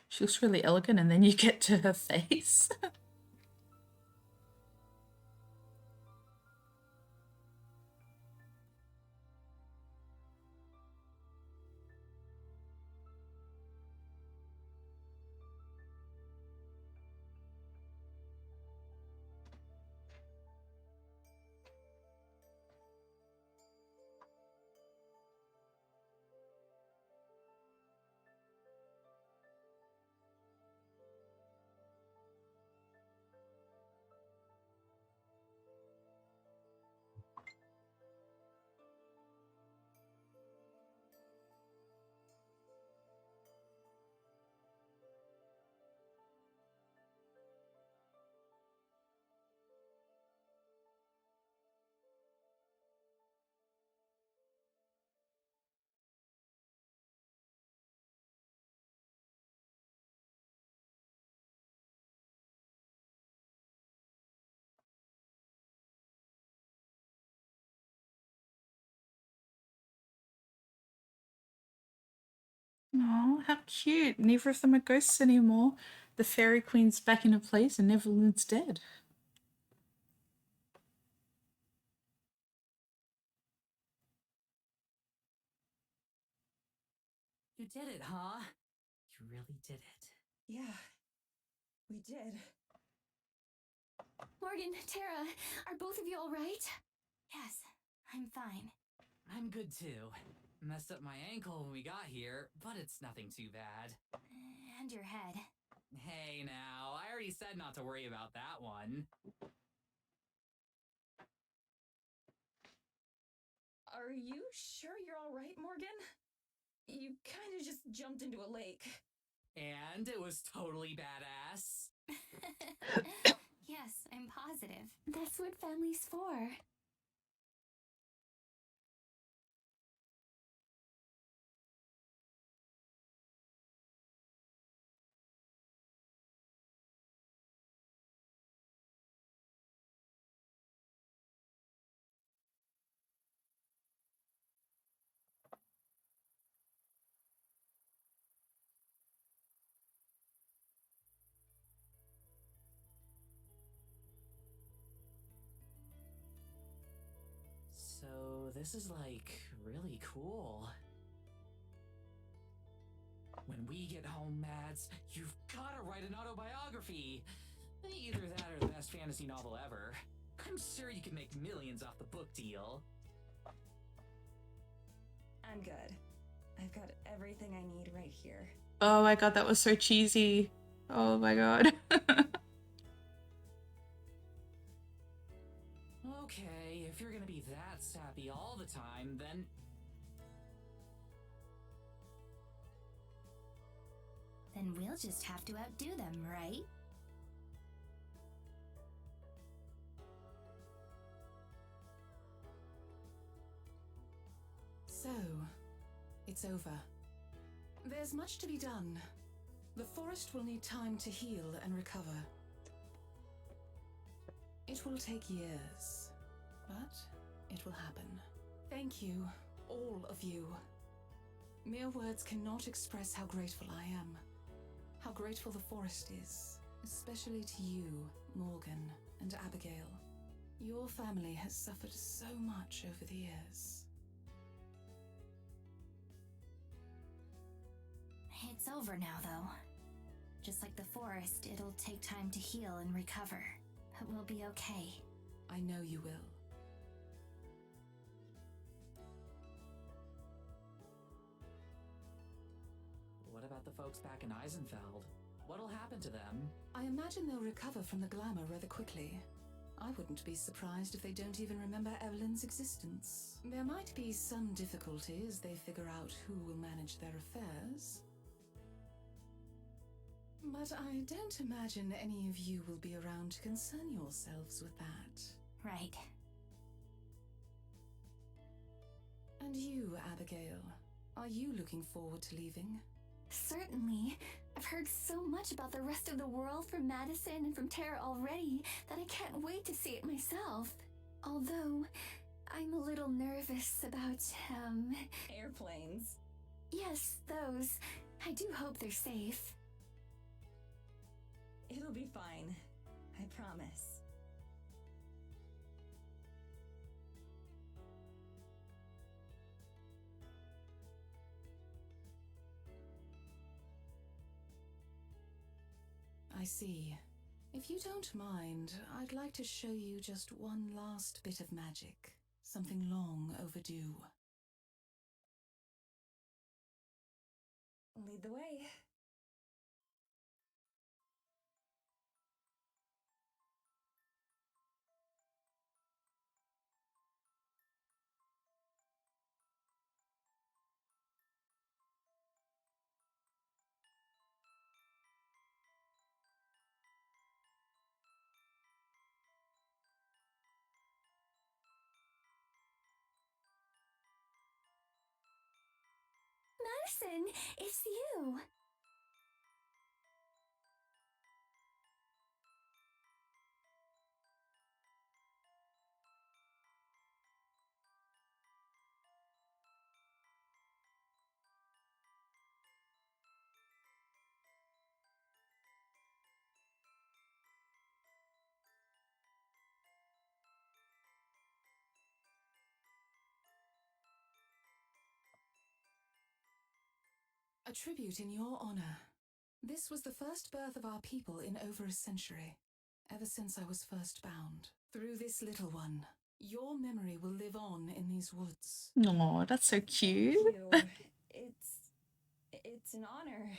She looks really elegant, and then you get to her face. Oh, how cute. Neither of them are ghosts anymore. The Fairy Queen's back in her place and Neverland's dead. You did it, huh? You really did it. Yeah, we did. Morgan, Tara, are both of you alright? Yes, I'm fine. I'm good too. Messed up my ankle when we got here, but it's nothing too bad. And your head. Hey now, I already said not to worry about that one. Are you sure you're alright, Morgan? You kinda just jumped into a lake. And it was totally badass. Yes, I'm positive. That's what family's for. So this is like really cool. When we get home, Mads, you've gotta write an autobiography. Either that or the best fantasy novel ever. I'm sure you can make millions off the book deal. I'm good. I've got everything I need right here. Oh my god, that was so cheesy. Oh my god. Okay, if you're gonna be that sappy all the time, then... Then we'll just have to outdo them, right? So, it's over. There's much to be done. The forest will need time to heal and recover. It will take years, but it will happen. Thank you, all of you. Mere words cannot express how grateful I am. How grateful the forest is, especially to you, Morgan and Abigail. Your family has suffered so much over the years. It's over now, though. Just like the forest, it'll take time to heal and recover. We'll be okay. I know you will. What about the folks back in Eisenfeld? What'll happen to them? I imagine they'll recover from the glamour rather quickly. I wouldn't be surprised if they don't even remember Evelyn's existence. There might be some difficulty as they figure out who will manage their affairs. But I don't imagine any of you will be around to concern yourselves with that. Right. And you, Abigail, are you looking forward to leaving? Certainly. I've heard so much about the rest of the world from Madison and from Tara already that I can't wait to see it myself. Although, I'm a little nervous about, Airplanes. Yes, those. I do hope they're safe. It'll be fine. I promise. I see. If you don't mind, I'd like to show you just one last bit of magic. Something long overdue. Lead the way. Madison, it's you! A tribute in your honor. This was the first birth of our people in over a century, ever since I was first bound. Through this little one, your memory will live on in these woods. Oh, that's so cute. You. It's an honor.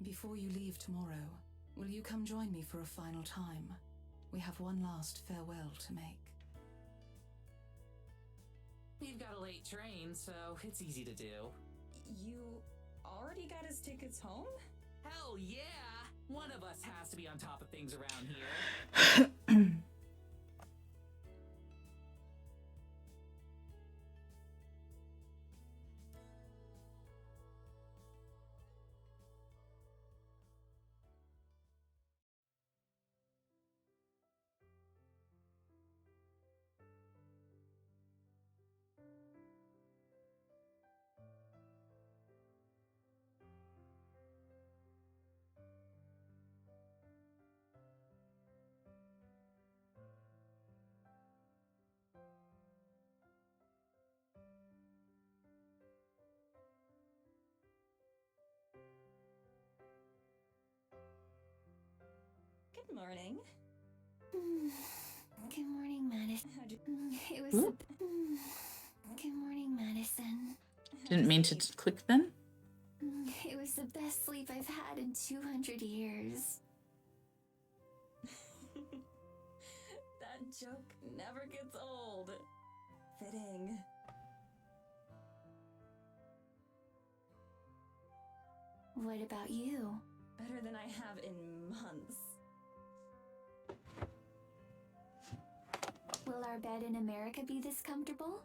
Before you leave tomorrow, will you come join me for a final time? We have one last farewell to make. We've got a late train, so it's easy to do. You already got his tickets home? Hell yeah! One of us has to be on top of things around here. Good morning. Good morning, Madison. How'd you It was Ooh. Good morning, Madison. Didn't mean to click then. It was the best sleep I've had in 200 years. That joke never gets old. Fitting. What about you? Better than I have in months. Will our bed in America be this comfortable?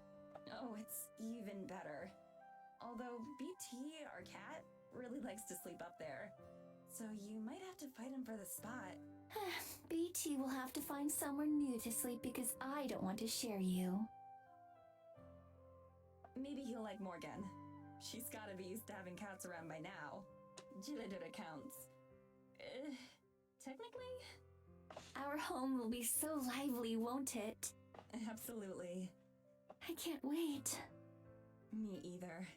Oh, it's even better. Although BT, our cat, really likes to sleep up there. So you might have to fight him for the spot. BT will have to find somewhere new to sleep because I don't want to share you. Maybe he'll like Morgan. She's gotta be used to having cats around by now. Jidda counts. Technically? Our home will be so lively, won't it? Absolutely. I can't wait. Me either.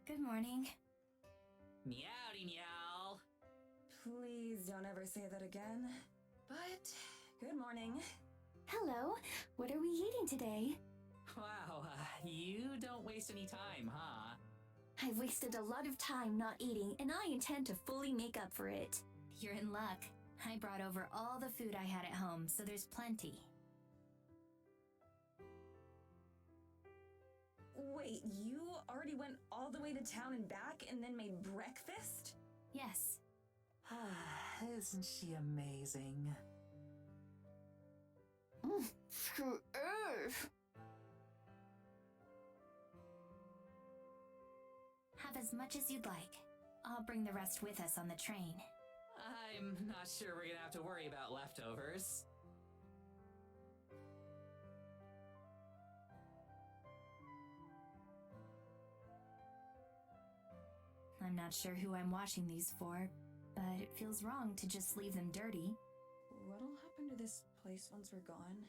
Good morning. Meowdy meow. Please don't ever say that again. But, good morning. Hello. What are we eating today? Wow, you don't waste any time, huh? I've wasted a lot of time not eating, and I intend to fully make up for it. You're in luck. I brought over all the food I had at home, so there's plenty. Wait, you already went all the way to town and back and then made breakfast? Yes. Isn't she amazing? Have as much as you'd like. I'll bring the rest with us on the train. I'm not sure we're gonna have to worry about leftovers. I'm not sure who I'm washing these for, but it feels wrong to just leave them dirty. What'll happen to this place once we're gone?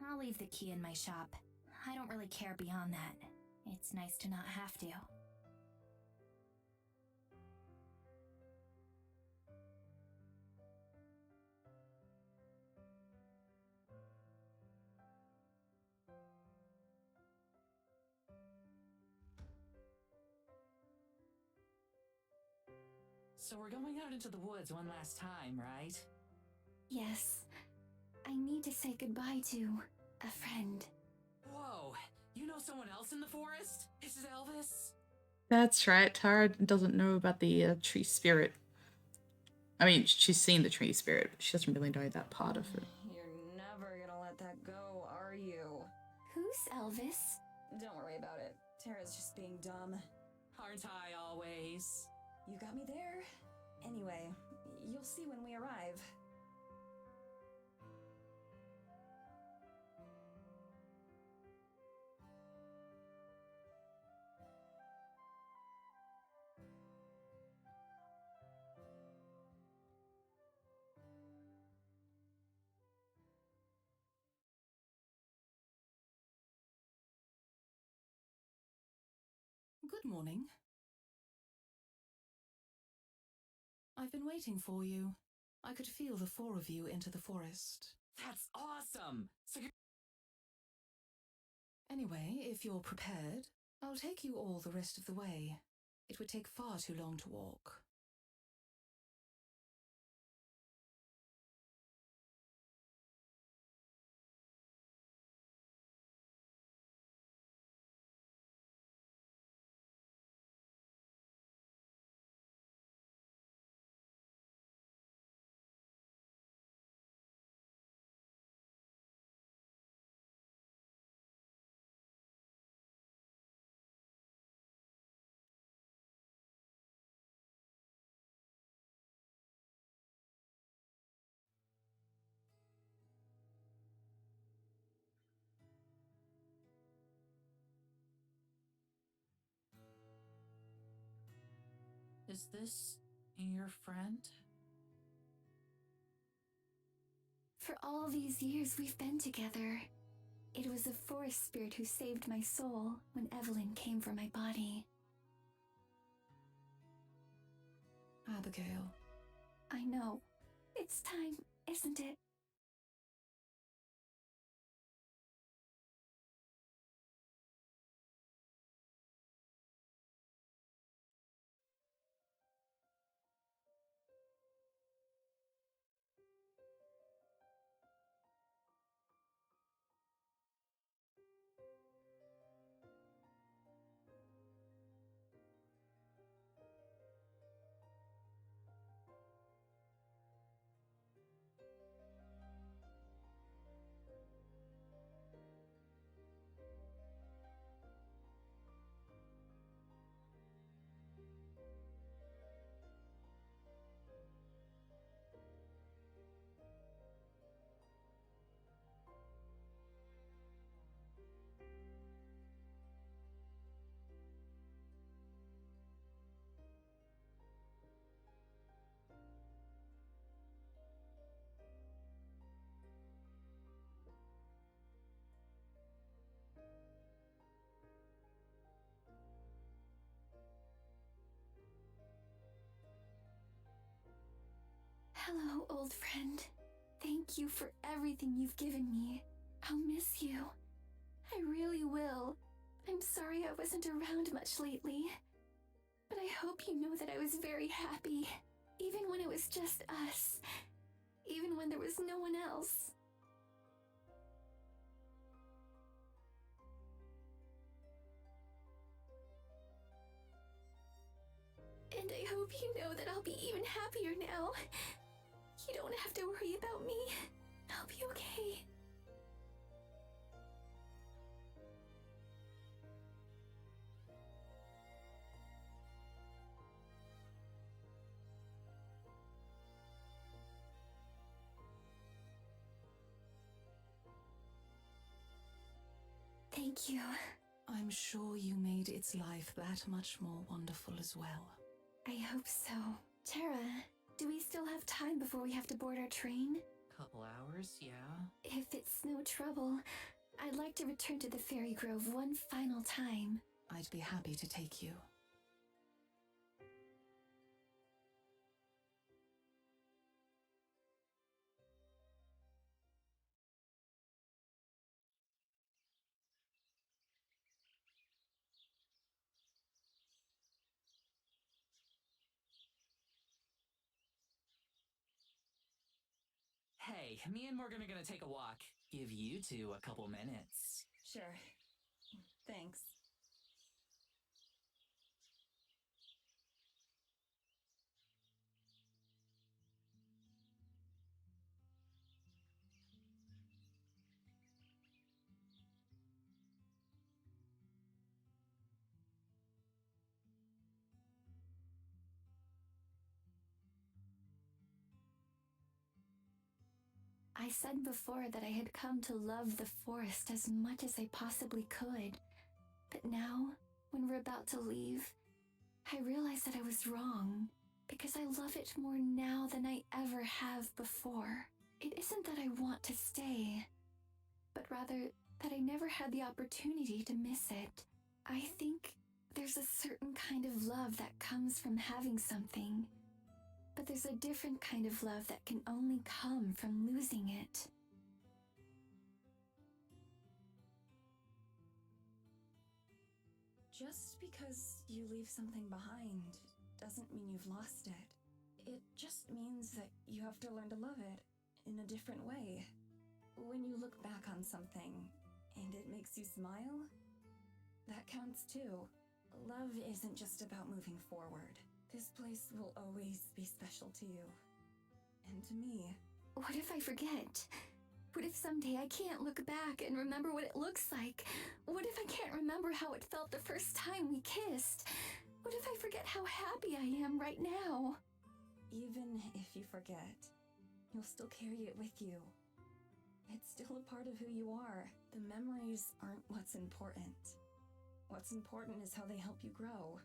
I'll leave the key in my shop. I don't really care beyond that. It's nice to not have to. So we're going out into the woods one last time, right? Yes. I need to say goodbye to a friend. Whoa, you know someone else in the forest? This is Elvis? That's right. Tara doesn't know about the tree spirit. I mean, she's seen the tree spirit, but she doesn't really know that part of it. You're never gonna let that go, are you? Who's Elvis? Don't worry about it. Tara's just being dumb. Aren't I always? You got me there. Anyway, you'll see when we arrive. Good morning. I've been waiting for you. I could feel the four of you enter the forest. That's awesome! So you're Anyway, if you're prepared, I'll take you all the rest of the way. It would take far too long to walk. Is this your friend? For all these years we've been together. It was the forest spirit who saved my soul when Evelyn came for my body. Abigail. I know. It's time, isn't it? Hello, old friend. Thank you for everything you've given me. I'll miss you. I really will. I'm sorry I wasn't around much lately. But I hope you know that I was very happy, even when it was just us. Even when there was no one else. And I hope you know that I'll be even happier now. You don't have to worry about me. I'll be okay. Thank you. I'm sure you made its life that much more wonderful as well. I hope so. Tara, do we still have time before we have to board our train? Couple hours, yeah. If it's no trouble, I'd like to return to the Fairy Grove one final time. I'd be happy to take you. Hey, me and Morgan are gonna take a walk. Give you two a couple minutes. Sure. Thanks. I said before that I had come to love the forest as much as I possibly could. But now, when we're about to leave, I realize that I was wrong, because I love it more now than I ever have before. It isn't that I want to stay, but rather that I never had the opportunity to miss it. I think there's a certain kind of love that comes from having something, but there's a different kind of love that can only come from losing it. Just because you leave something behind doesn't mean you've lost it. It just means that you have to learn to love it in a different way. When you look back on something and it makes you smile, that counts too. Love isn't just about moving forward. This place will always be special to you. And to me. What if I forget? What if someday I can't look back and remember what it looks like? What if I can't remember how it felt the first time we kissed? What if I forget how happy I am right now? Even if you forget, you'll still carry it with you. It's still a part of who you are. The memories aren't what's important. What's important is how they help you grow.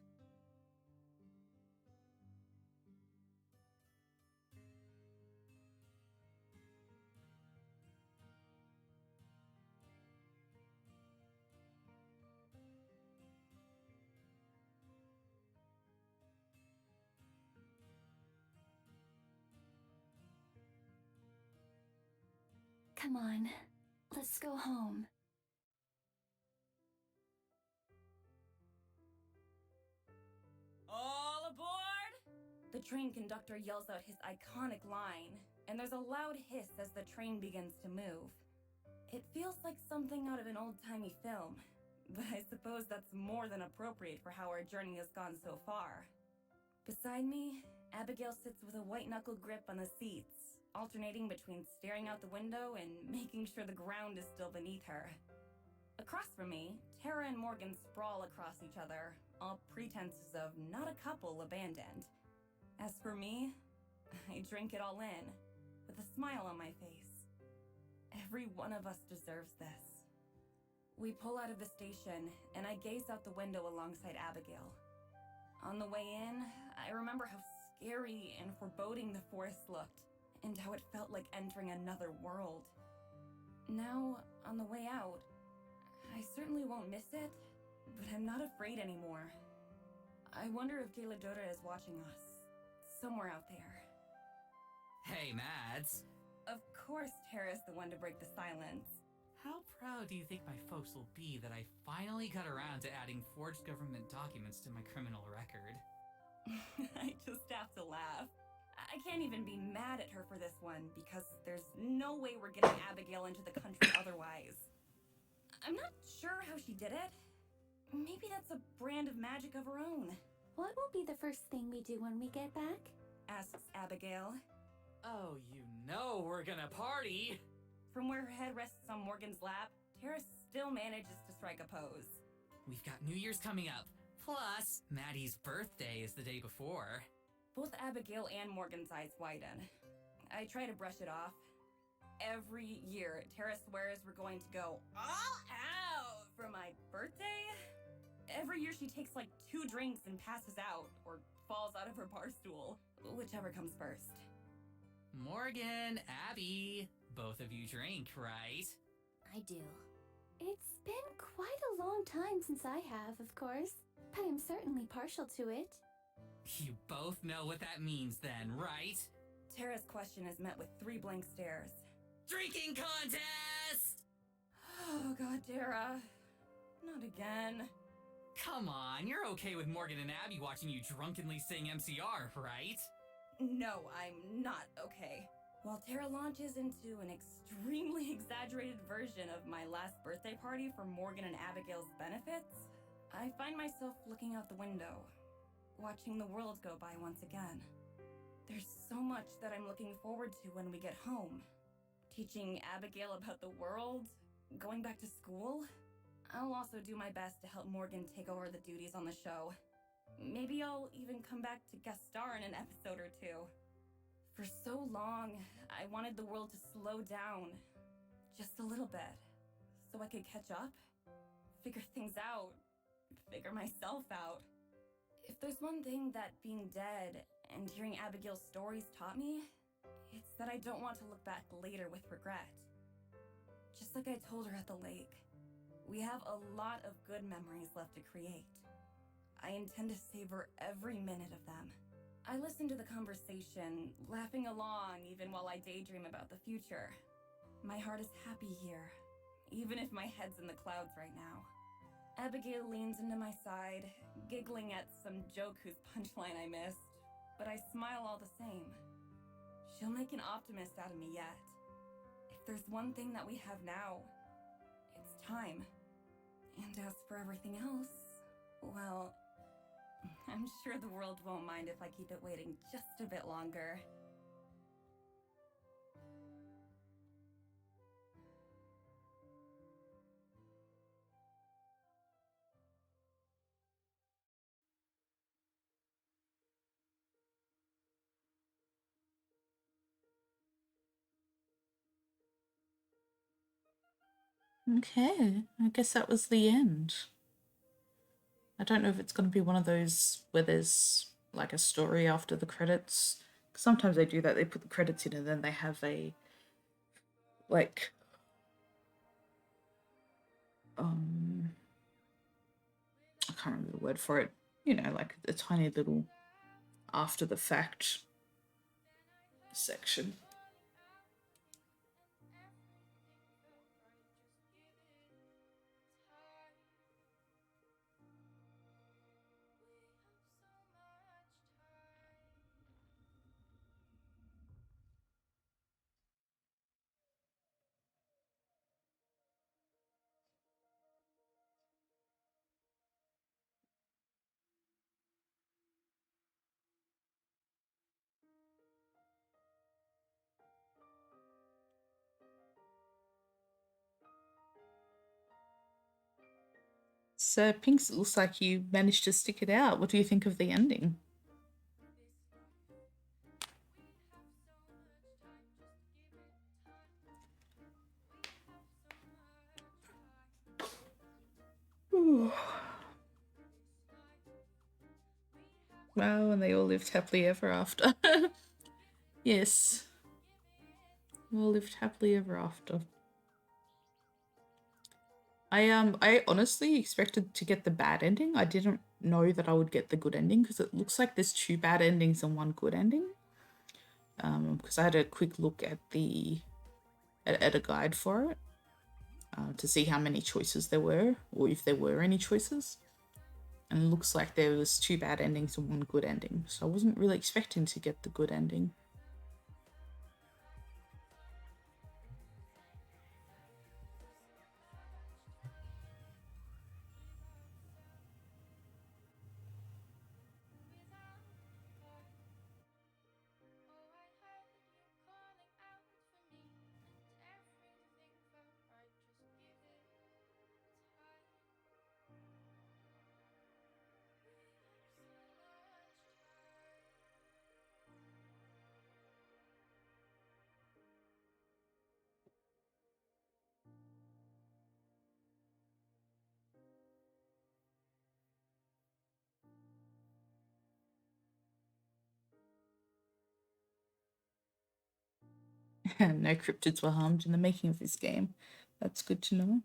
Come on, let's go home. All aboard! The train conductor yells out his iconic line, and there's a loud hiss as the train begins to move. It feels like something out of an old-timey film, but I suppose that's more than appropriate for how our journey has gone so far. Beside me, Abigail sits with a white-knuckle grip on the seats, alternating between staring out the window and making sure the ground is still beneath her. Across from me, Tara and Morgan sprawl across each other, all pretenses of not a couple abandoned. As for me, I drink it all in, with a smile on my face. Every one of us deserves this. We pull out of the station, and I gaze out the window alongside Abigail. On the way in, I remember how scary and foreboding the forest looked, and how it felt like entering another world. Now, on the way out, I certainly won't miss it, but I'm not afraid anymore. I wonder if Galadora is watching us, somewhere out there. Hey, Mads. Of course, Tara's the one to break the silence. How proud do you think my folks will be that I finally got around to adding forged government documents to my criminal record? I just have to laugh. I can't even be mad at her for this one because there's no way we're getting Abigail into the country otherwise. I'm not sure how she did it. Maybe that's a brand of magic of her own, What will be the first thing we do when we get back? asks Abigail. Oh, you know we're gonna party! From where her head rests on Morgan's lap, Tara still manages to strike a pose. We've got New Year's coming up. Plus, Maddie's birthday is the day before. Both Abigail and Morgan's eyes widen. I try to brush it off. Every year, Tara swears we're going to go all out for my birthday. Every year she takes like 2 drinks and passes out, or falls out of her bar stool, whichever comes first. Morgan, Abby, both of you drink, right? I do. It's been quite a long time since I have, of course, but I'm certainly partial to it. You both know what that means then, right? Tara's question is met with 3 blank stares. Drinking contest! Oh god, Tara. Not again. Come on, you're okay with Morgan and Abby watching you drunkenly sing MCR, right? No, I'm not okay. While Tara launches into an extremely exaggerated version of my last birthday party for Morgan and Abigail's benefits, I find myself looking out the window, watching the world go by once again. There's so much that I'm looking forward to when we get home. Teaching Abigail about the world, going back to school. I'll also do my best to help Morgan take over the duties on the show. Maybe I'll even come back to guest star in an episode or 2. For so long, I wanted the world to slow down, just a little bit, so I could catch up, figure things out, figure myself out. If there's one thing that being dead and hearing Abigail's stories taught me, it's that I don't want to look back later with regret. Just like I told her at the lake, we have a lot of good memories left to create. I intend to savor every minute of them. I listen to the conversation, laughing along even while I daydream about the future. My heart is happy here, even if my head's in the clouds right now. Abigail leans into my side, giggling at some joke whose punchline I missed, but I smile all the same. She'll make an optimist out of me yet. If there's one thing that we have now, it's time. And as for everything else, well, I'm sure the world won't mind if I keep it waiting just a bit longer. Okay, I guess that was the end. I don't know if it's going to be one of those where there's like a story after the credits. Sometimes they do that, they put the credits in and then they have a, like, I can't remember the word for it, you know, like a tiny little after the fact section. So, Pinks, it looks like you managed to stick it out. What do you think of the ending? Wow, and they all lived happily ever after. Yes. All lived happily ever after. I honestly expected to get the bad ending. I didn't know that I would get the good ending because it looks like there's 2 bad endings and 1 good ending. because I had a quick look at at a guide for it to see how many choices there were, or if there were any choices. And it looks like there was 2 bad endings and 1 good ending. So I wasn't really expecting to get the good ending. No cryptids were harmed in the making of this game. That's good to know.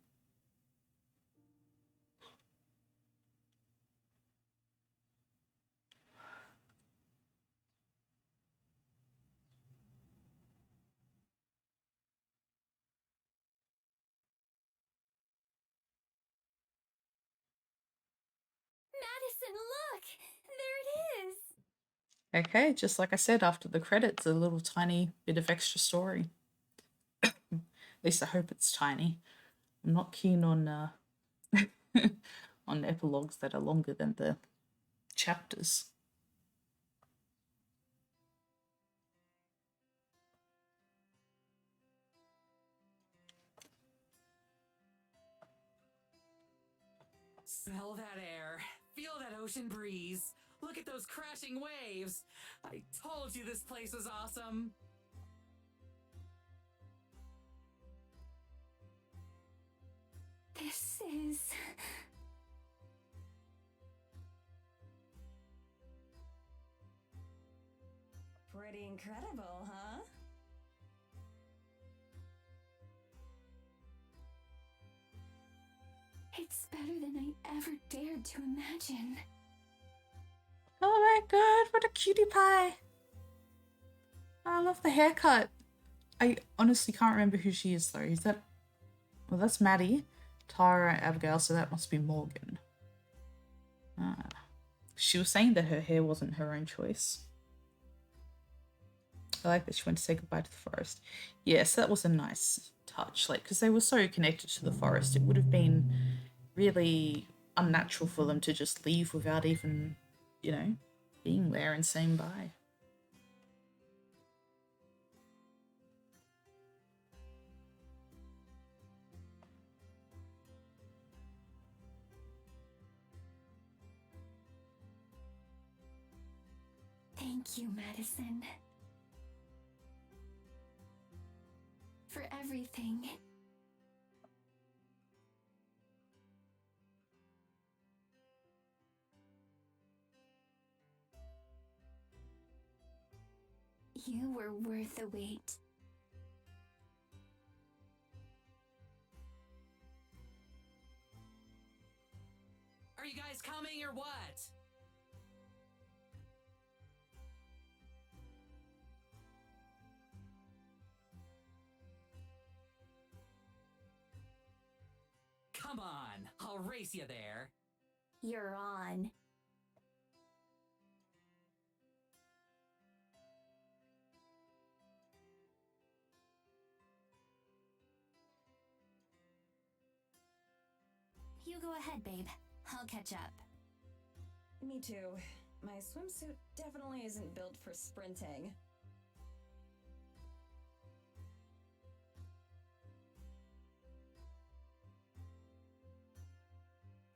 Madison, look! There it is! Okay, just like I said, after the credits, a little tiny bit of extra story. At least I hope it's tiny. I'm not keen on on epilogues that are longer than the chapters. Smell that air. Feel that ocean breeze. Look at those crashing waves. I told you this place was awesome. This is... Pretty incredible, huh? It's better than I ever dared to imagine. Oh my god, what a cutie pie! I love the haircut. I honestly can't remember who she is though. Is that... Well, that's Maddie, Tara, Abigail, so that must be Morgan. Ah. She was saying that her hair wasn't her own choice. I like that she went to say goodbye to the forest. Yes, that was a nice touch. Like, because they were so connected to the forest, it would have been really unnatural for them to just leave without even, you know, being there and saying bye. Thank you, Madison. For everything. You were worth the wait. Are you guys coming or what? Come on, I'll race you there. You're on. You go ahead, babe. I'll catch up. Me too. My swimsuit definitely isn't built for sprinting.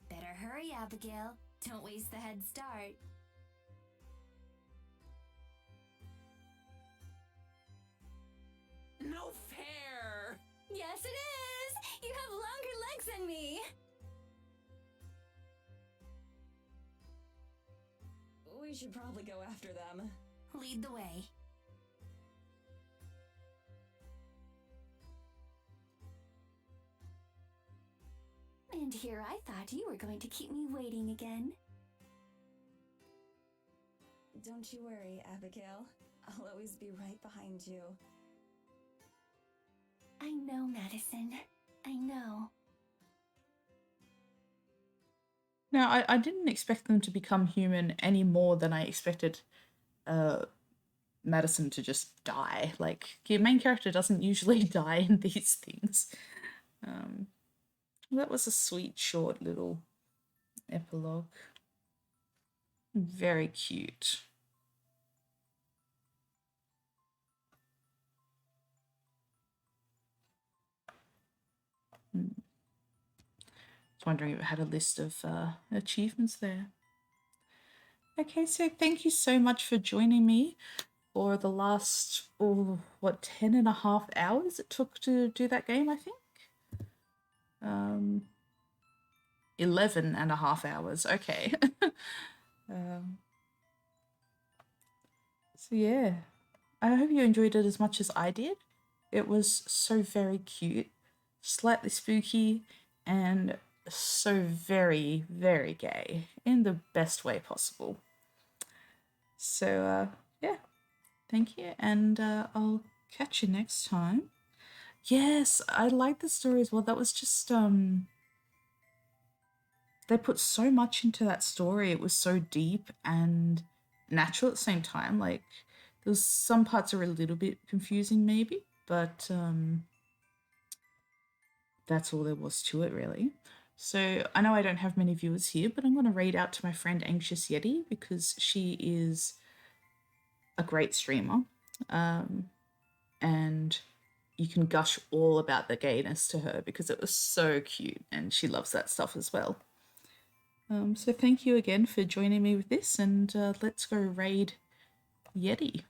Better hurry, Abigail. Don't waste the head start. No fair! Yes, it is! You have longer legs than me! We should probably go after them. Lead the way. And here I thought you were going to keep me waiting again. Don't you worry, Abigail. I'll always be right behind you. I know, Madison. I know. Now, I didn't expect them to become human any more than I expected Madison to just die. Like, your main character doesn't usually die in these things. That was a sweet, short little epilogue. Very cute. I was wondering if it had a list of achievements there. Okay, so thank you so much for joining me for the last, 10.5 hours it took to do that game, I think? 11.5 hours, okay. So yeah, I hope you enjoyed it as much as I did. It was so very cute, slightly spooky, and so very, very gay in the best way possible. So yeah, thank you, and I'll catch you next time. Yes, I like the story as well. That was just they put so much into that story. It was so deep and natural at the same time. Like, there was some parts that were a little bit confusing maybe, but that's all there was to it really. So I know I don't have many viewers here, but I'm going to read out to my friend Anxious Yeti because she is a great streamer. And you can gush all about the gayness to her because it was so cute and she loves that stuff as well. So thank you again for joining me with this, and let's go raid Yeti.